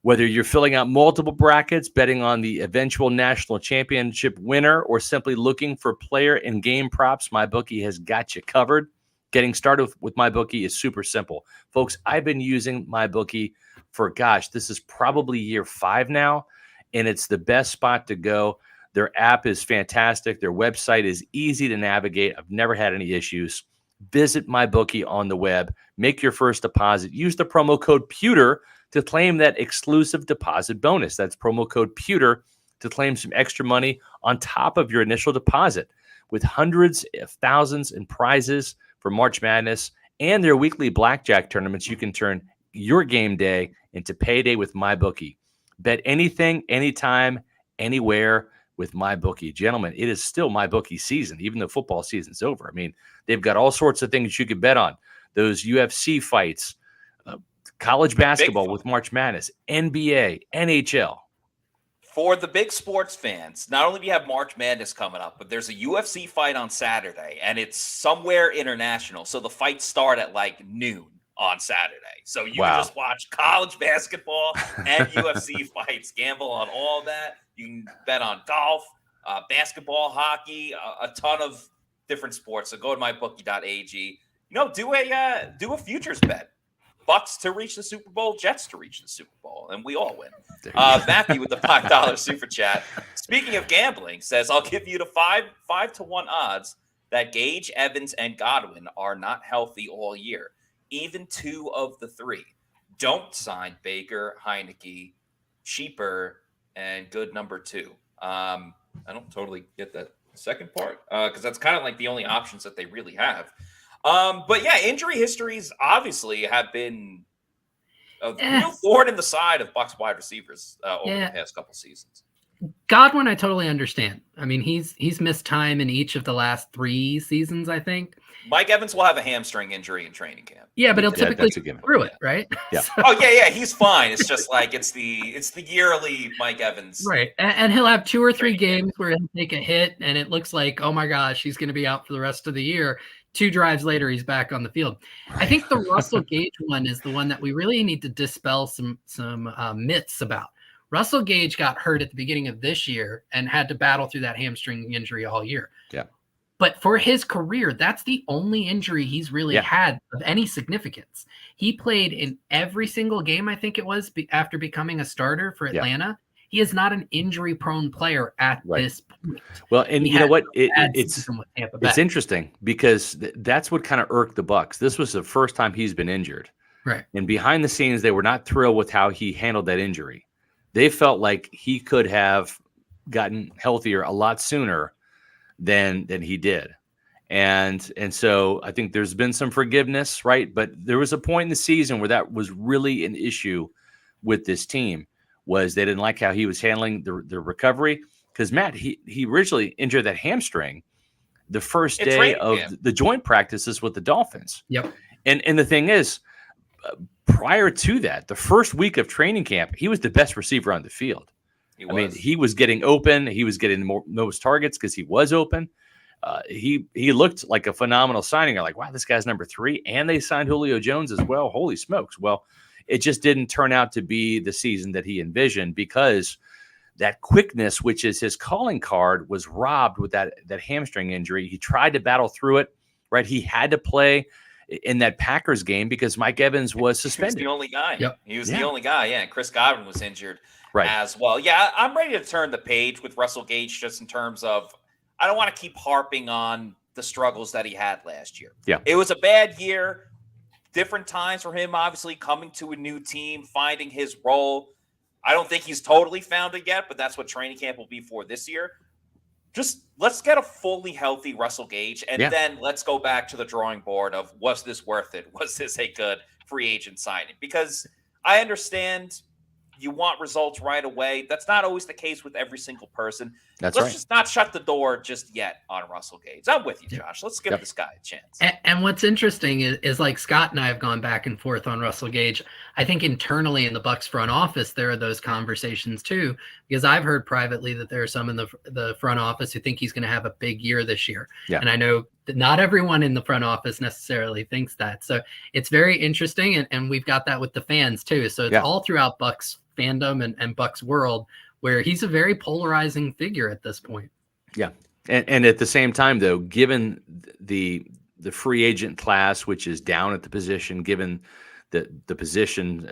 Whether you're filling out multiple brackets, betting on the eventual national championship winner, or simply looking for player and game props, MyBookie has got you covered. Getting started with MyBookie is super simple. Folks, I've been using MyBookie for, this is probably year 5 now, and it's the best spot to go. Their app is fantastic. Their website is easy to navigate. I've never had any issues. Visit MyBookie on the web. Make your first deposit. Use the promo code Pewter to claim that exclusive deposit bonus. That's promo code Pewter to claim some extra money on top of your initial deposit. With hundreds of thousands in prizes for March Madness and their weekly blackjack tournaments, you can turn your game day into payday with MyBookie. Bet anything, anytime, anywhere with MyBookie. Gentlemen, it is still MyBookie season, even though football season's over. I mean, they've got all sorts of things you can bet on. Those UFC fights, college basketball with March Madness, NBA, NHL. For the big sports fans, not only do you have March Madness coming up, but there's a UFC fight on Saturday, and it's somewhere international. So the fights start at like noon on Saturday. So you can just watch college basketball and UFC fights, gamble on all that. You can bet on golf, basketball, hockey, a ton of different sports. So go to mybookie.ag. Do a futures bet. Bucs to reach the Super Bowl, Jets to reach the Super Bowl, and we all win. Matthew with the $5 super chat. Speaking of gambling, says, I'll give you the 5-to-1 odds that Gage, Evans, and Godwin are not healthy all year. Even 2 of the 3. Don't sign Baker, Heineke, cheaper, and good number 2. I don't totally get that second part because that's kind of like the only options that they really have. But yeah, injury histories obviously have been a real thorn in the side of Bucs wide receivers over the past couple seasons. Godwin, I totally understand. I mean, he's missed time in each of the last 3 seasons, I think. Mike Evans will have a hamstring injury in training camp. Yeah, but he'll typically through it, right? Yeah. So, he's fine. It's just like it's the yearly Mike Evans. Right. And he'll have 2 or 3 games where he'll take a hit and it looks like, oh my gosh, he's going to be out for the rest of the year. 2 drives later, he's back on the field. I think the Russell Gage one is the one that we really need to dispel some myths about. Russell Gage got hurt at the beginning of this year and had to battle through that hamstring injury all year. Yeah. But for his career, that's the only injury he's really had of any significance. He played in every single game, I think it was, after becoming a starter for Atlanta. Yeah. He is not an injury-prone player at this point. Well, and you know what? It's interesting because that's what kind of irked the Bucs. This was the first time he's been injured. Right. And behind the scenes, they were not thrilled with how he handled that injury. They felt like he could have gotten healthier a lot sooner than he did. And so I think there's been some forgiveness, right? But there was a point in the season where that was really an issue with this team, was they didn't like how he was handling the recovery. Because, Matt, he originally injured that hamstring the first day of the joint practices with the Dolphins. Yep. And the thing is, prior to that, the first week of training camp, he was the best receiver on the field. I mean, he was getting open. He was getting most targets because he was open. He looked like a phenomenal signing. You're like, wow, this guy's number 3. And they signed Julio Jones as well. Holy smokes. Well, it just didn't turn out to be the season that he envisioned because that quickness, which is his calling card, was robbed with that hamstring injury. He tried to battle through it, right? He had to play in that Packers game because Mike Evans was suspended. He was the only guy. Yep. He was the only guy. Yeah. And Chris Godwin was injured as well. Yeah. I'm ready to turn the page with Russell Gage just in terms of I don't want to keep harping on the struggles that he had last year. Yeah. It was a bad year. Different times for him, obviously, coming to a new team, finding his role. I don't think he's totally found it yet, but that's what training camp will be for this year. Just let's get a fully healthy Russell Gage, and then let's go back to the drawing board of was this worth it? Was this a good free agent signing? Because I understand you want results right away. That's not always the case with every single person. Let's just not shut the door just yet on Russell Gage. I'm with you, Josh. Let's give this guy a chance. And what's interesting is like Scott and I have gone back and forth on Russell Gage. I think internally in the Bucs front office, there are those conversations too, because I've heard privately that there are some in the front office who think he's going to have a big year this year. Yeah. And I know that not everyone in the front office necessarily thinks that. So it's very interesting. And we've got that with the fans too. So it's all throughout Bucs fandom and Bucs world where he's a very polarizing figure at this point. Yeah. And at the same time, though, given the free agent class, which is down at the position, given the position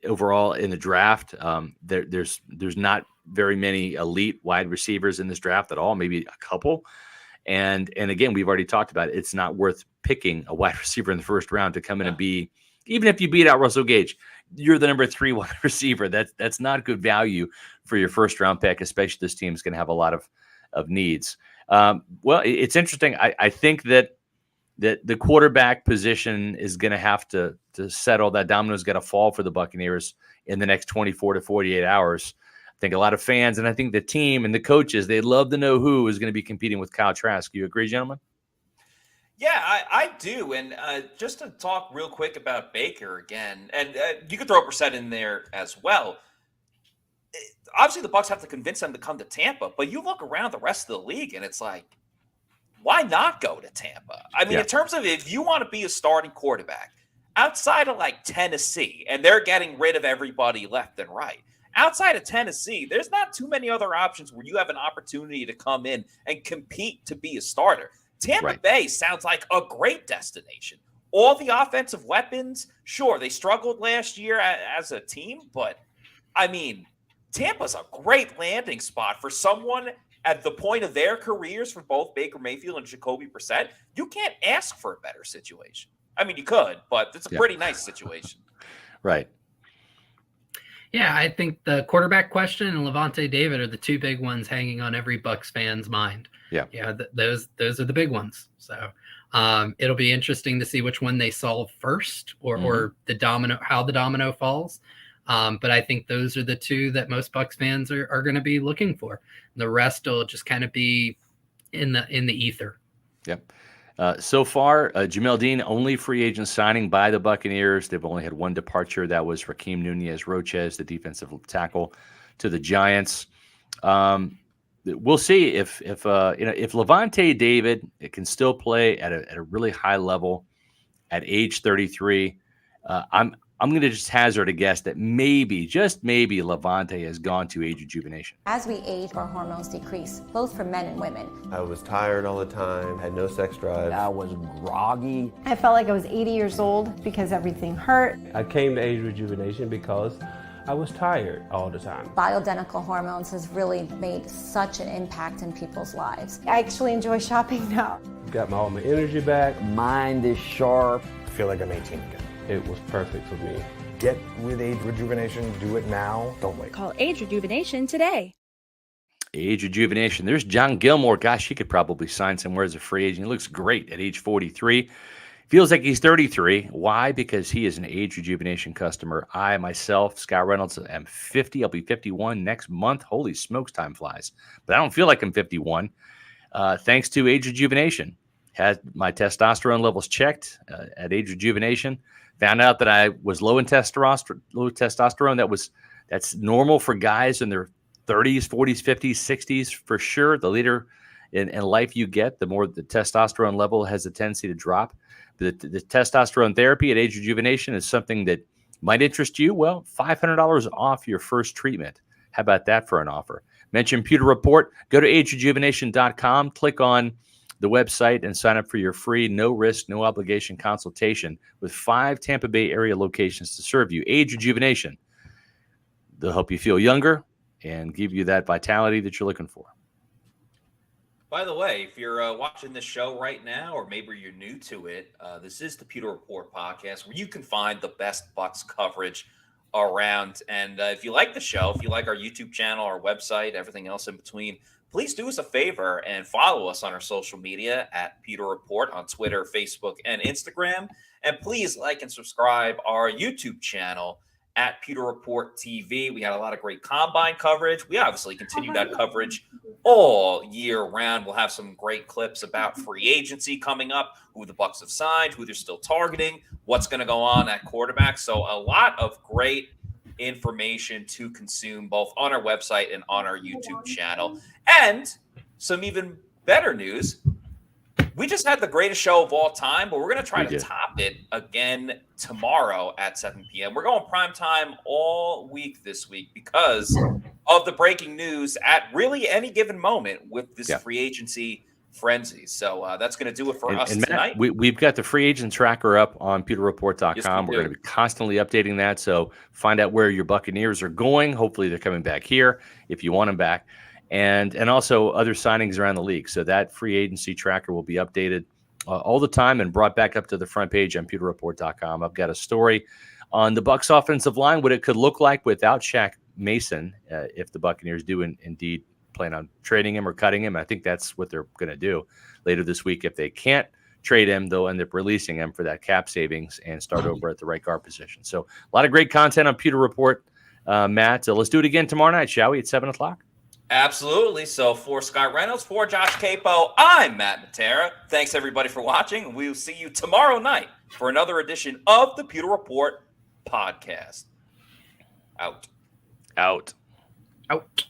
overall in the draft, there's not very many elite wide receivers in this draft at all, maybe a couple. And again, we've already talked about it. It's not worth picking a wide receiver in the first round to come in and be, even if you beat out Russell Gage, you're the number 3 wide receiver. That's not good value for your first round pick, especially this team's going to have a lot of needs. Well, it's interesting. I think that the quarterback position is going to have to settle. That domino's got to fall for the Buccaneers in the next 24 to 48 hours. I think a lot of fans, and I think the team and the coaches, they'd love to know who is going to be competing with Kyle Trask. You agree, gentlemen? Yeah, I do. And just to talk real quick about Baker again, and you could throw Brissett in there as well. Obviously, the Bucs have to convince them to come to Tampa, but you look around the rest of the league, and it's like, why not go to Tampa? I mean, in terms of if you want to be a starting quarterback, outside of like Tennessee, and they're getting rid of everybody left and right, outside of Tennessee, there's not too many other options where you have an opportunity to come in and compete to be a starter. Tampa Bay sounds like a great destination. All the offensive weapons, sure, they struggled last year as a team, but I mean, Tampa's a great landing spot for someone at the point of their careers for both Baker Mayfield and Jacoby Brissett. You can't ask for a better situation. I mean, you could, but it's a pretty nice situation. Right. Yeah, I think the quarterback question and Levante David are the 2 big ones hanging on every Bucs fan's mind. Yeah, those are the big ones. So it'll be interesting to see which one they solve first, or how the domino falls. But I think those are the 2 that most Bucs fans are going to be looking for. The rest will just kind of be in the ether. Yep. So far, Jamel Dean, only free agent signing by the Buccaneers. They've only had one departure. That was Raheem Nunez-Roches, the defensive tackle, to the Giants. We'll see if Levante David can still play at a really high level at age 33. I'm going to just hazard a guess that maybe, just maybe, Levante has gone to age rejuvenation. As we age, our hormones decrease, both for men and women. I was tired all the time, had no sex drive. I was groggy. I felt like I was 80 years old because everything hurt. I came to age rejuvenation because I was tired all the time. Bioidentical hormones has really made such an impact in people's lives. I actually enjoy shopping now. Got all my energy back. Mind is sharp. I feel like I'm 18 again. It was perfect for me. Get with age rejuvenation. Do it now. Don't wait. Call Age Rejuvenation today. Age rejuvenation. There's John Gilmore. Gosh, he could probably sign somewhere as a free agent. He looks great at age 43. Feels like he's 33. Why? Because he is an age rejuvenation customer. I, myself, Scott Reynolds, am 50. I'll be 51 next month. Holy smokes, time flies. But I don't feel like I'm 51. Thanks to age rejuvenation. Had my testosterone levels checked at age rejuvenation. Found out that I was low in testosterone. That's normal for guys in their 30s, 40s, 50s, 60s for sure. The later in life you get, the more the testosterone level has a tendency to drop. But the testosterone therapy at age rejuvenation is something that might interest you. Well, $500 off your first treatment. How about that for an offer? Mention Pewter Report. Go to agerejuvenation.com, click on the website, and sign up for your free, no risk, no obligation consultation with 5 Tampa Bay area locations to serve you. Age Rejuvenation. They'll help you feel younger and give you that vitality that you're looking for. By the way, if you're watching this show right now, or maybe you're new to it, this is the Pewter Report podcast where you can find the best Bucs coverage around. And if you like the show, if you like our YouTube channel, our website, everything else in between, please do us a favor and follow us on our social media at Pewter Report on Twitter, Facebook, and Instagram. And please like and subscribe our YouTube channel at Pewter Report TV. We had a lot of great combine coverage. We obviously continue that coverage all year round. We'll have some great clips about free agency coming up, who the Bucs have signed, who they're still targeting, what's going to go on at quarterback. So a lot of great information to consume both on our website and on our YouTube channel. And some even better news. We just had the greatest show of all time, but we're going to try to top it again tomorrow at 7 p.m. We're going prime time all week this week because of the breaking news at really any given moment with this free agency frenzy. So that's going to do it for us tonight. Matt, we've got the free agent tracker up on pewterreport.com. Yes, we're going to be constantly updating that. So find out where your Buccaneers are going. Hopefully they're coming back here if you want them back. And also other signings around the league. So that free agency tracker will be updated all the time and brought back up to the front page on pewterreport.com. I've got a story on the Bucs offensive line, what it could look like without Shaq Mason, if the Buccaneers do indeed plan on trading him or cutting him. I think that's what they're going to do later this week. If they can't trade him, they'll end up releasing him for that cap savings and start over at the right guard position. So a lot of great content on Pewter Report, Matt. So let's do it again tomorrow night, shall we, at 7 o'clock? Absolutely. So for Scott Reynolds, for Josh Capo, I'm Matt Matera. Thanks, everybody, for watching. We will see you tomorrow night for another edition of the Pewter Report podcast. Out. Out. Out.